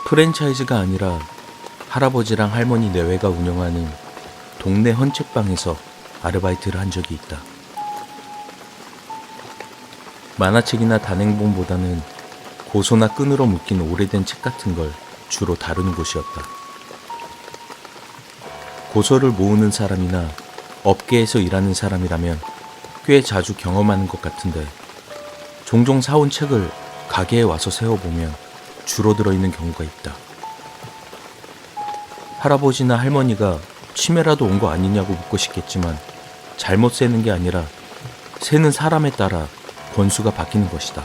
프랜차이즈가 아니라 할아버지랑 할머니 내외가 운영하는 동네 헌책방에서 아르바이트를 한 적이 있다. 만화책이나 단행본보다는 고소나 끈으로 묶인 오래된 책 같은 걸 주로 다루는 곳이었다. 고서를 모으는 사람이나 업계에서 일하는 사람이라면 꽤 자주 경험하는 것 같은데 종종 사온 책을 가게에 와서 세어보면 주로 들어있는 경우가 있다. 할아버지나 할머니가 치매라도 온 거 아니냐고 묻고 싶겠지만 잘못 세는 게 아니라 세는 사람에 따라 권수가 바뀌는 것이다.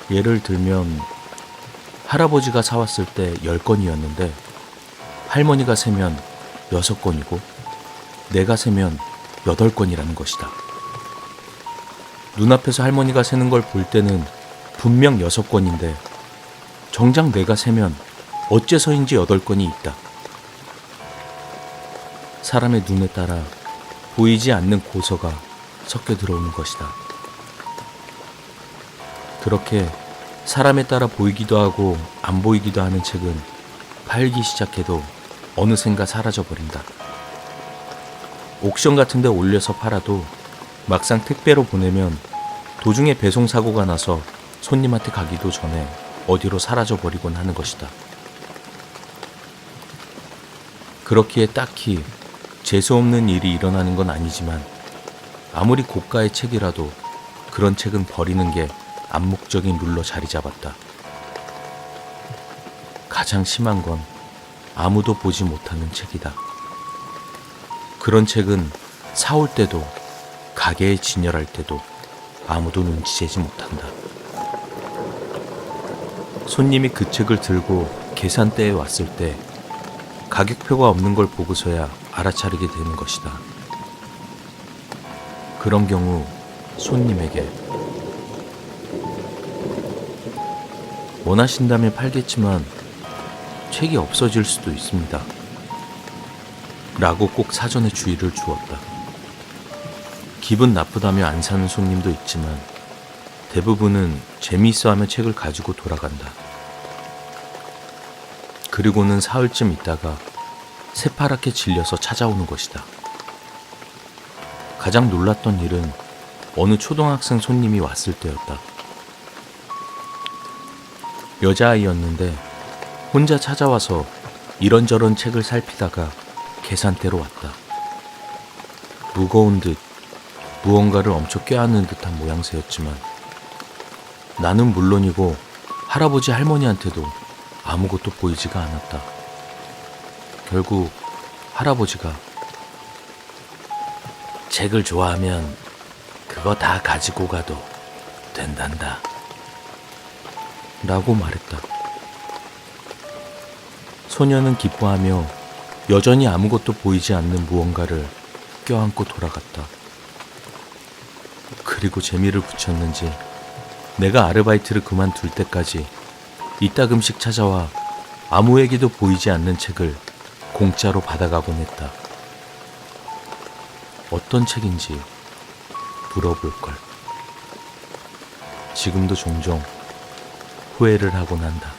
예를 들면 할아버지가 사왔을 때 10건이었는데 할머니가 세면 6건이고 내가 세면 8건이라는 것이다. 눈앞에서 할머니가 세는 걸 볼 때는 분명 6건인데 정작 내가 세면 어째서인지 8건이 있다. 사람의 눈에 따라 보이지 않는 고서가 섞여 들어오는 것이다. 그렇게 사람에 따라 보이기도 하고 안 보이기도 하는 책은 팔기 시작해도 어느샌가 사라져버린다. 옥션 같은 데 올려서 팔아도 막상 택배로 보내면 도중에 배송 사고가 나서 손님한테 가기도 전에 어디로 사라져버리곤 하는 것이다. 그렇기에 딱히 재수없는 일이 일어나는 건 아니지만 아무리 고가의 책이라도 그런 책은 버리는 게 암묵적인 룰로 자리 잡았다. 가장 심한 건 아무도 보지 못하는 책이다. 그런 책은 사올 때도 가게에 진열할 때도 아무도 눈치채지 못한다. 손님이 그 책을 들고 계산대에 왔을 때 가격표가 없는 걸 보고서야 알아차리게 되는 것이다. 그런 경우 손님에게 원하신다면 팔겠지만 책이 없어질 수도 있습니다. 라고 꼭 사전에 주의를 주었다. 기분 나쁘다며 안 사는 손님도 있지만 대부분은 재미있어하며 책을 가지고 돌아간다. 그리고는 사흘쯤 있다가 새파랗게 질려서 찾아오는 것이다. 가장 놀랐던 일은 어느 초등학생 손님이 왔을 때였다. 여자아이였는데 혼자 찾아와서 이런저런 책을 살피다가 계산대로 왔다. 무거운 듯 무언가를 엄청 껴안는 듯한 모양새였지만 나는 물론이고 할아버지 할머니한테도 아무것도 보이지가 않았다. 결국 할아버지가 책을 좋아하면 그거 다 가지고 가도 된단다 라고 말했다. 소녀는 기뻐하며 여전히 아무것도 보이지 않는 무언가를 껴안고 돌아갔다. 그리고 재미를 붙였는지 내가 아르바이트를 그만둘 때까지 이따금씩 찾아와 아무에게도 보이지 않는 책을 공짜로 받아가곤 했다. 어떤 책인지 물어볼걸. 지금도 종종 후회를 하곤 한다.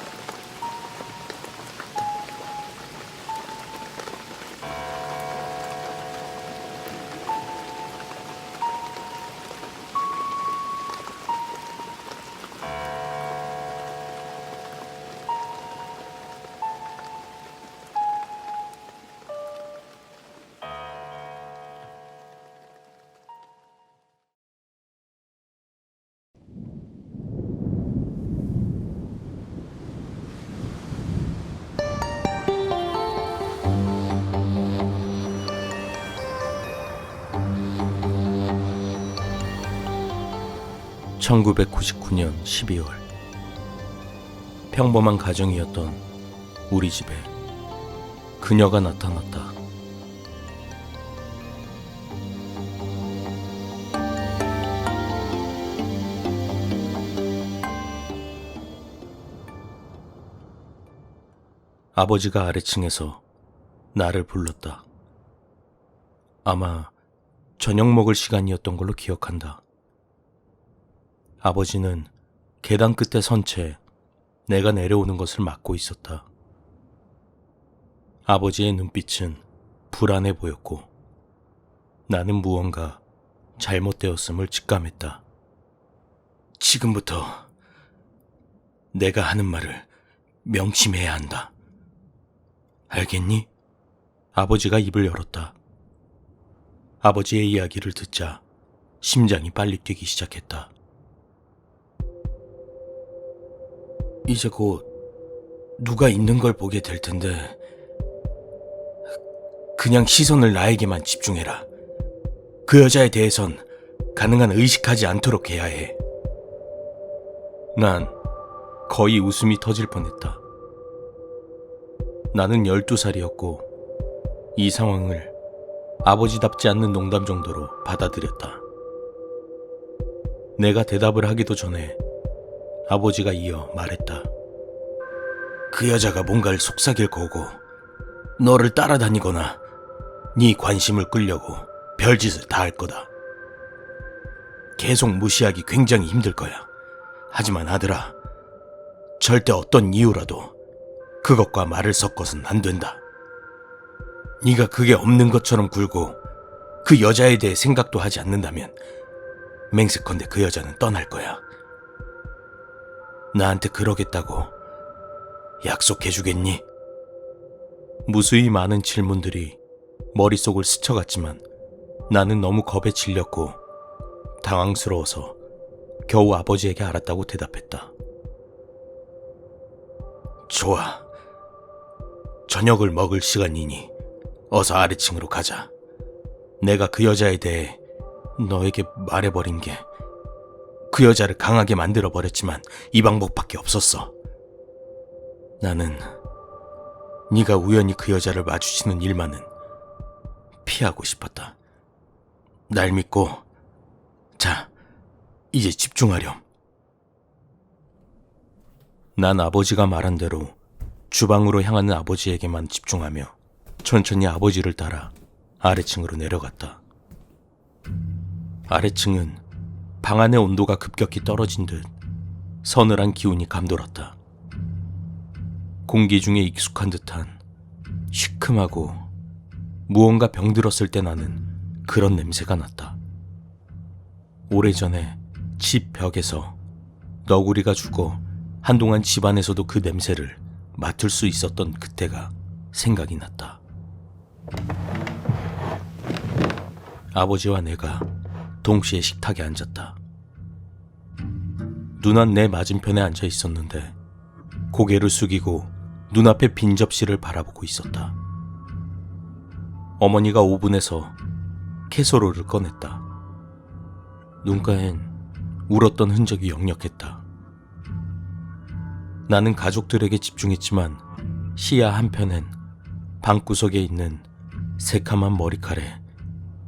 (1999년 12월) 평범한 가정이었던 우리 집에 그녀가 나타났다. 아버지가 아래층에서 나를 불렀다. 아마 저녁 먹을 시간이었던 걸로 기억한다. 아버지는 계단 끝에 선 채 내가 내려오는 것을 막고 있었다. 아버지의 눈빛은 불안해 보였고 나는 무언가 잘못되었음을 직감했다. 지금부터 내가 하는 말을 명심해야 한다. 알겠니? 아버지가 입을 열었다. 아버지의 이야기를 듣자 심장이 빨리 뛰기 시작했다. 이제 곧 누가 있는 걸 보게 될 텐데 그냥 시선을 나에게만 집중해라. 그 여자에 대해선 가능한 의식하지 않도록 해야 해. 난 거의 웃음이 터질 뻔했다. 나는 12살이었고 이 상황을 아버지답지 않는 농담 정도로 받아들였다. 내가 대답을 하기도 전에 아버지가 이어 말했다. 그 여자가 뭔가를 속삭일 거고 너를 따라다니거나 네 관심을 끌려고 별짓을 다 할 거다. 계속 무시하기 굉장히 힘들 거야. 하지만 아들아, 절대 어떤 이유라도 그것과 말을 섞어서는 안 된다. 네가 그게 없는 것처럼 굴고 그 여자에 대해 생각도 하지 않는다면 맹세컨대 그 여자는 떠날 거야. 나한테 그러겠다고 약속해주겠니? 무수히 많은 질문들이 머릿속을 스쳐갔지만 나는 너무 겁에 질렸고 당황스러워서 겨우 아버지에게 알았다고 대답했다. 좋아. 저녁을 먹을 시간이니 어서 아래층으로 가자. 내가 그 여자에 대해 너에게 말해버린 게 그 여자를 강하게 만들어버렸지만 이 방법밖에 없었어. 나는 네가 우연히 그 여자를 마주치는 일만은 피하고 싶었다. 날 믿고 자, 이제 집중하렴. 난 아버지가 말한 대로 주방으로 향하는 아버지에게만 집중하며 천천히 아버지를 따라 아래층으로 내려갔다. 아래층은 방 안의 온도가 급격히 떨어진 듯 서늘한 기운이 감돌았다. 공기 중에 익숙한 듯한 시큼하고 무언가 병들었을 때 나는 그런 냄새가 났다. 오래전에 집 벽에서 너구리가 죽어 한동안 집안에서도 그 냄새를 맡을 수 있었던 그때가 생각이 났다. 아버지와 내가 동시에 식탁에 앉았다. 누난 내 맞은편에 앉아 있었는데 고개를 숙이고 눈앞의 빈 접시를 바라보고 있었다. 어머니가 오븐에서 캐서롤을 꺼냈다. 눈가엔 울었던 흔적이 역력했다. 나는 가족들에게 집중했지만 시야 한편엔 방구석에 있는 새카만 머리칼에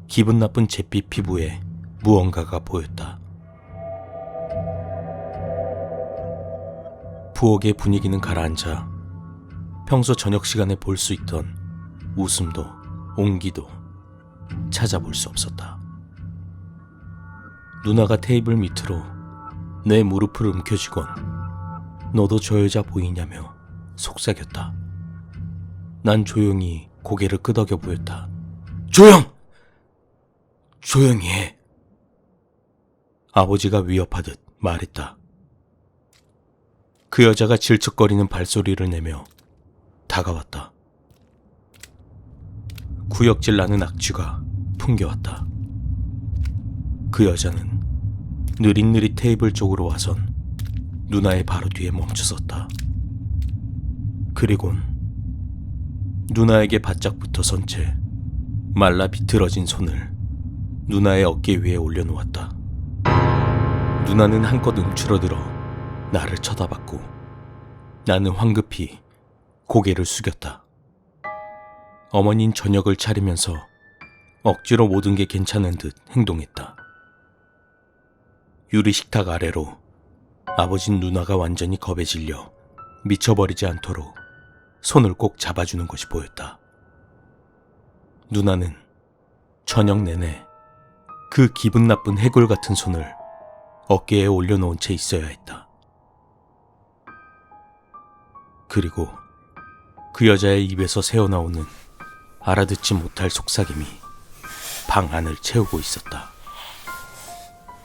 기분 나쁜 잿빛 피부에 무언가가 보였다. 부엌의 분위기는 가라앉아 평소 저녁 시간에 볼 수 있던 웃음도 온기도 찾아볼 수 없었다. 누나가 테이블 밑으로 내 무릎을 움켜쥐곤 너도 저 여자 보이냐며 속삭였다. 난 조용히 고개를 끄덕여 보였다. 조용히 해. 아버지가 위협하듯 말했다. 그 여자가 질척거리는 발소리를 내며 다가왔다. 구역질 나는 악취가 풍겨왔다. 그 여자는 느릿느릿 테이블 쪽으로 와선 누나의 바로 뒤에 멈춰섰다. 그리곤 누나에게 바짝 붙어선 채 말라 비틀어진 손을 누나의 어깨 위에 올려놓았다. 누나는 한껏 움츠러들어 나를 쳐다봤고 나는 황급히 고개를 숙였다. 어머닌 저녁을 차리면서 억지로 모든 게 괜찮은 듯 행동했다. 유리 식탁 아래로 아버진 누나가 완전히 겁에 질려 미쳐버리지 않도록 손을 꼭 잡아주는 것이 보였다. 누나는 저녁 내내 그 기분 나쁜 해골 같은 손을 어깨에 올려놓은 채 있어야 했다. 그리고 그 여자의 입에서 새어나오는 알아듣지 못할 속삭임이 방 안을 채우고 있었다.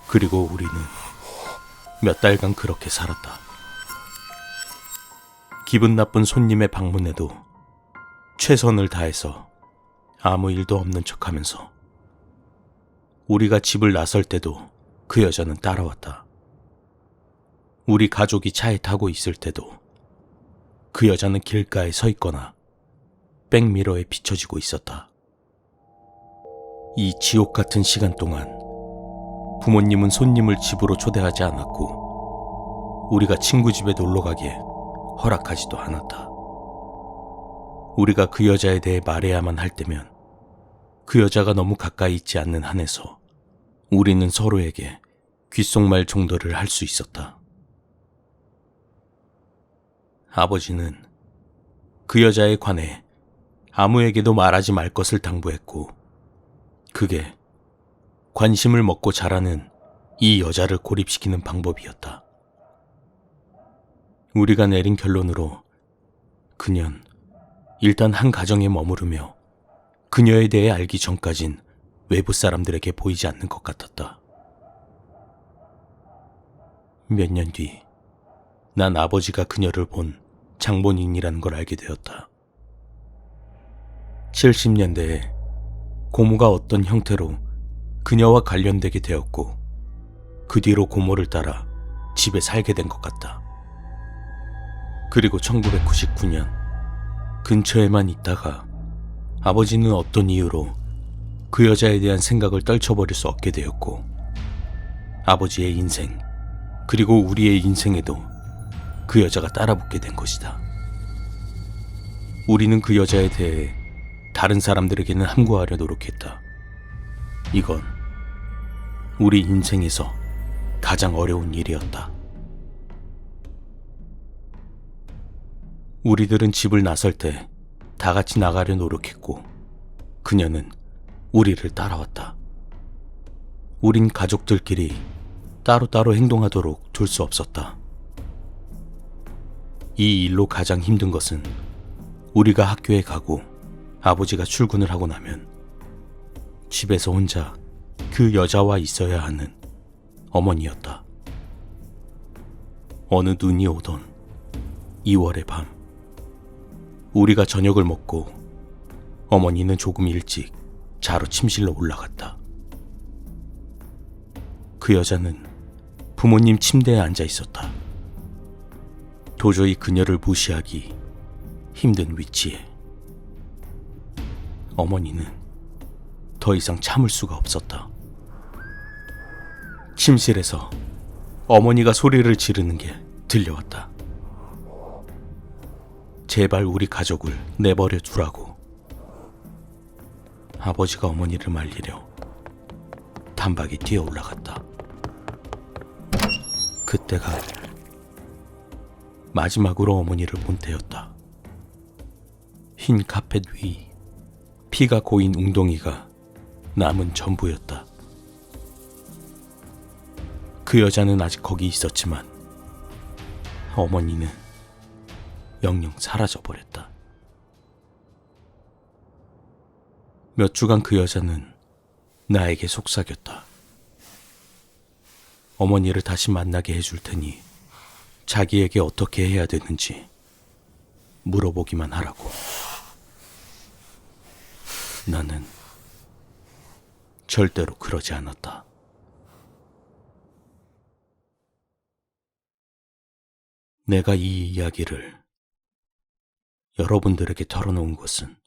그리고 우리는 몇 달간 그렇게 살았다. 기분 나쁜 손님의 방문에도 최선을 다해서 아무 일도 없는 척하면서 우리가 집을 나설 때도 그 여자는 따라왔다. 우리 가족이 차에 타고 있을 때도 그 여자는 길가에 서 있거나 백미러에 비춰지고 있었다. 이 지옥 같은 시간 동안 부모님은 손님을 집으로 초대하지 않았고 우리가 친구 집에 놀러 가기에 허락하지도 않았다. 우리가 그 여자에 대해 말해야만 할 때면 그 여자가 너무 가까이 있지 않는 한에서 우리는 서로에게 귓속말 정도를 할 수 있었다. 아버지는 그 여자에 관해 아무에게도 말하지 말 것을 당부했고 그게 관심을 먹고 자라는 이 여자를 고립시키는 방법이었다. 우리가 내린 결론으로 그년 일단 한 가정에 머무르며 그녀에 대해 알기 전까진 외부 사람들에게 보이지 않는 것 같았다. 몇 년 뒤, 난 아버지가 그녀를 본 장본인이라는 걸 알게 되었다. 70년대에 고모가 어떤 형태로 그녀와 관련되게 되었고 그 뒤로 고모를 따라 집에 살게 된 것 같다. 그리고 1999년 근처에만 있다가 아버지는 어떤 이유로 그 여자에 대한 생각을 떨쳐버릴 수 없게 되었고 아버지의 인생 그리고 우리의 인생에도 그 여자가 따라붙게 된 것이다. 우리는 그 여자에 대해 다른 사람들에게는 함구하려 노력했다. 이건 우리 인생에서 가장 어려운 일이었다. 우리들은 집을 나설 때 다 같이 나가려 노력했고 그녀는 우리를 따라왔다. 우린 가족들끼리 따로따로 행동하도록 둘 수 없었다. 이 일로 가장 힘든 것은 우리가 학교에 가고 아버지가 출근을 하고 나면 집에서 혼자 그 여자와 있어야 하는 어머니였다. 어느 눈이 오던 2월의 밤, 우리가 저녁을 먹고 어머니는 조금 일찍 자러 침실로 올라갔다. 그 여자는 부모님 침대에 앉아 있었다. 도저히 그녀를 무시하기 힘든 위치에. 어머니는 더 이상 참을 수가 없었다. 침실에서 어머니가 소리를 지르는 게 들려왔다. 제발 우리 가족을 내버려 두라고. 아버지가 어머니를 말리려 단박에 뛰어 올라갔다. 그때가 마지막으로 어머니를 본 때였다. 흰 카펫 위 피가 고인 웅덩이가 남은 전부였다. 그 여자는 아직 거기 있었지만 어머니는 영영 사라져버렸다. 몇 주간 그 여자는 나에게 속삭였다. 어머니를 다시 만나게 해줄 테니 자기에게 어떻게 해야 되는지 물어보기만 하라고. 나는 절대로 그러지 않았다. 내가 이 이야기를 여러분들에게 털어놓은 것은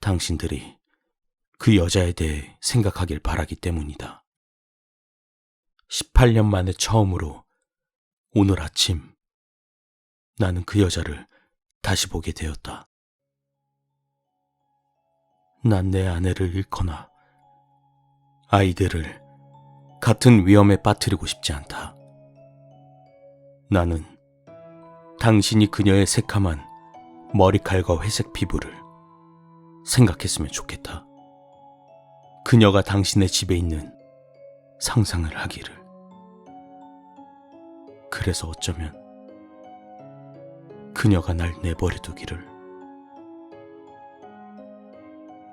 당신들이 그 여자에 대해 생각하길 바라기 때문이다. 18년 만에 처음으로 오늘 아침 나는 그 여자를 다시 보게 되었다. 난 내 아내를 잃거나 아이들을 같은 위험에 빠뜨리고 싶지 않다. 나는 당신이 그녀의 새카만 머리칼과 회색 피부를 생각했으면 좋겠다. 그녀가 당신의 집에 있는 상상을 하기를. 그래서 어쩌면 그녀가 날 내버려 두기를.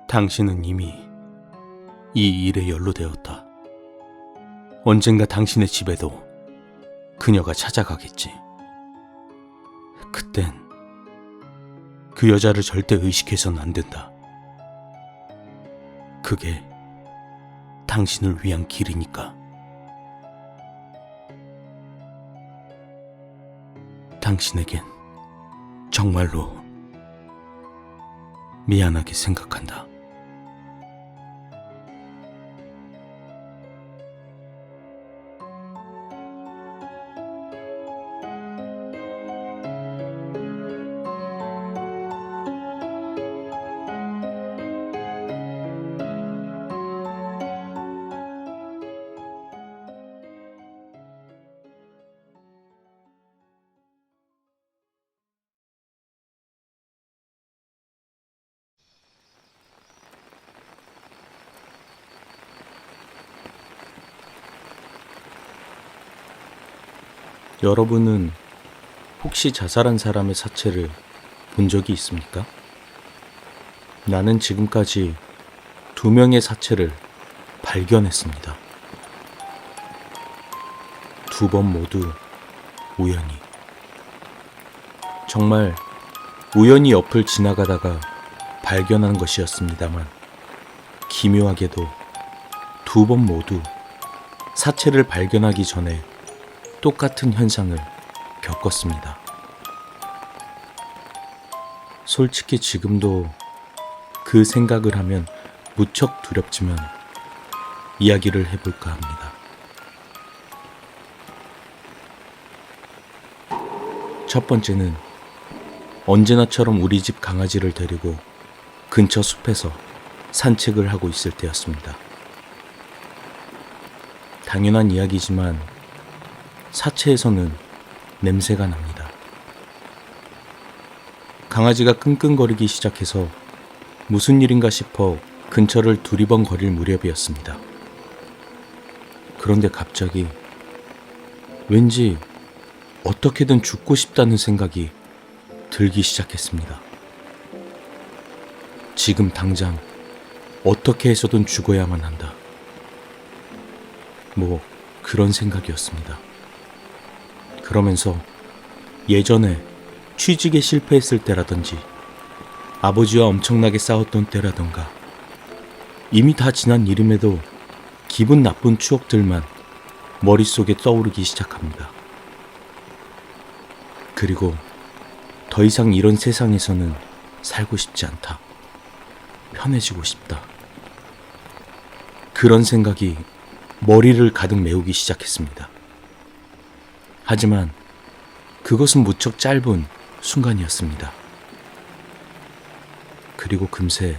당신은 이미 이 일에 연루되었다. 언젠가 당신의 집에도 그녀가 찾아가겠지. 그땐 그 여자를 절대 의식해서는 안 된다. 그게 당신을 위한 길이니까. 당신에겐 정말로 미안하게 생각한다. 여러분은 혹시 자살한 사람의 사체를 본 적이 있습니까? 나는 지금까지 2명의 사체를 발견했습니다. 2번 모두 우연히. 정말 우연히 옆을 지나가다가 발견한 것이었습니다만 기묘하게도 2번 모두 사체를 발견하기 전에 똑같은 현상을 겪었습니다. 솔직히 지금도 그 생각을 하면 무척 두렵지만 이야기를 해볼까 합니다. 첫 번째는 언제나처럼 우리 집 강아지를 데리고 근처 숲에서 산책을 하고 있을 때였습니다. 당연한 이야기지만 사체에서는 냄새가 납니다. 강아지가 끙끙거리기 시작해서 무슨 일인가 싶어 근처를 두리번거릴 무렵이었습니다. 그런데 갑자기 왠지 어떻게든 죽고 싶다는 생각이 들기 시작했습니다. 지금 당장 어떻게 해서든 죽어야만 한다. 뭐 그런 생각이었습니다. 그러면서 예전에 취직에 실패했을 때라든지 아버지와 엄청나게 싸웠던 때라던가 이미 다 지난 일임에도 기분 나쁜 추억들만 머릿속에 떠오르기 시작합니다. 그리고 더 이상 이런 세상에서는 살고 싶지 않다. 편해지고 싶다. 그런 생각이 머리를 가득 메우기 시작했습니다. 하지만 그것은 무척 짧은 순간이었습니다. 그리고 금세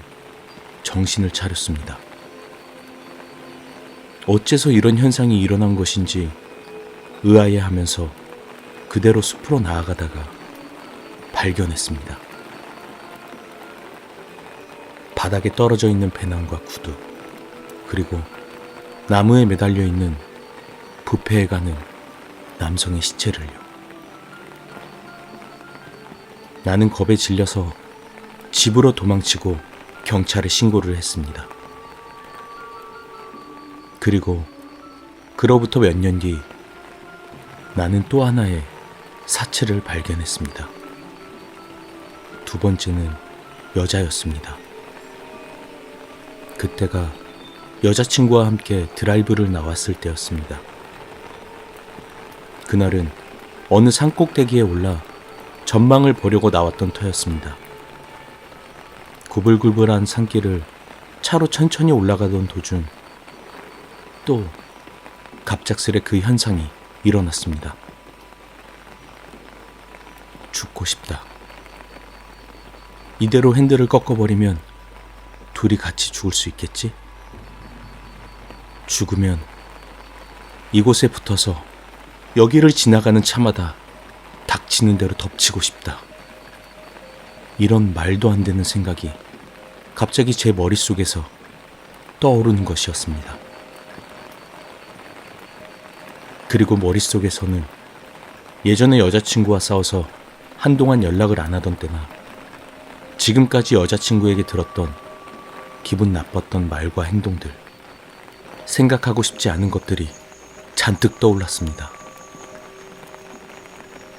정신을 차렸습니다. 어째서 이런 현상이 일어난 것인지 의아해하면서 그대로 숲으로 나아가다가 발견했습니다. 바닥에 떨어져 있는 배낭과 구두, 그리고 나무에 매달려 있는 부패해가는 남성의 시체를요. 나는 겁에 질려서 집으로 도망치고 경찰에 신고를 했습니다. 그리고 그로부터 몇 년 뒤 나는 또 하나의 사체를 발견했습니다. 두 번째는 여자였습니다. 그때가 여자친구와 함께 드라이브를 나왔을 때였습니다. 그날은 어느 산꼭대기에 올라 전망을 보려고 나왔던 터였습니다. 구불구불한 산길을 차로 천천히 올라가던 도중 또 갑작스레 그 현상이 일어났습니다. 죽고 싶다. 이대로 핸들을 꺾어버리면 둘이 같이 죽을 수 있겠지? 죽으면 이곳에 붙어서 여기를 지나가는 차마다 닥치는 대로 덮치고 싶다. 이런 말도 안 되는 생각이 갑자기 제 머릿속에서 떠오르는 것이었습니다. 그리고 머릿속에서는 예전에 여자친구와 싸워서 한동안 연락을 안 하던 때나 지금까지 여자친구에게 들었던 기분 나빴던 말과 행동들, 생각하고 싶지 않은 것들이 잔뜩 떠올랐습니다.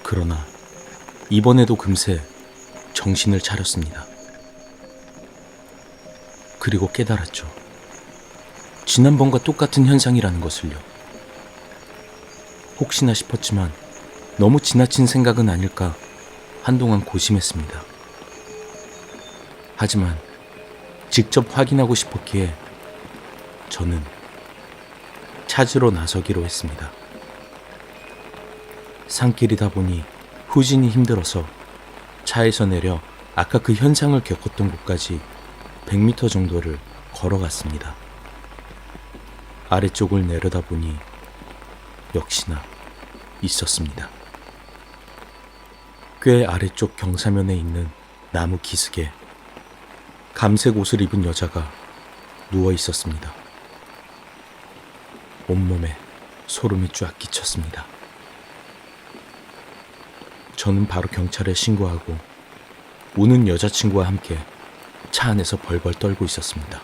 그러나 이번에도 금세 정신을 차렸습니다. 그리고 깨달았죠. 지난번과 똑같은 현상이라는 것을요. 혹시나 싶었지만 너무 지나친 생각은 아닐까 한동안 고심했습니다. 하지만 직접 확인하고 싶었기에 저는 찾으러 나서기로 했습니다. 산길이다 보니 후진이 힘들어서 차에서 내려 아까 그 현상을 겪었던 곳까지 100m 정도를 걸어갔습니다. 아래쪽을 내려다보니 역시나 있었습니다. 꽤 아래쪽 경사면에 있는 나무 기슭에 감색 옷을 입은 여자가 누워 있었습니다. 온몸에 소름이 쫙 끼쳤습니다. 저는 바로 경찰에 신고하고 우는 여자친구와 함께 차 안에서 벌벌 떨고 있었습니다.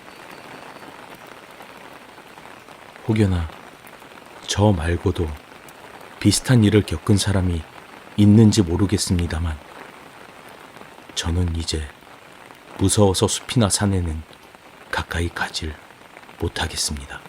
혹여나 저 말고도 비슷한 일을 겪은 사람이 있는지 모르겠습니다만 저는 이제 무서워서 숲이나 산에는 가까이 가질 못하겠습니다.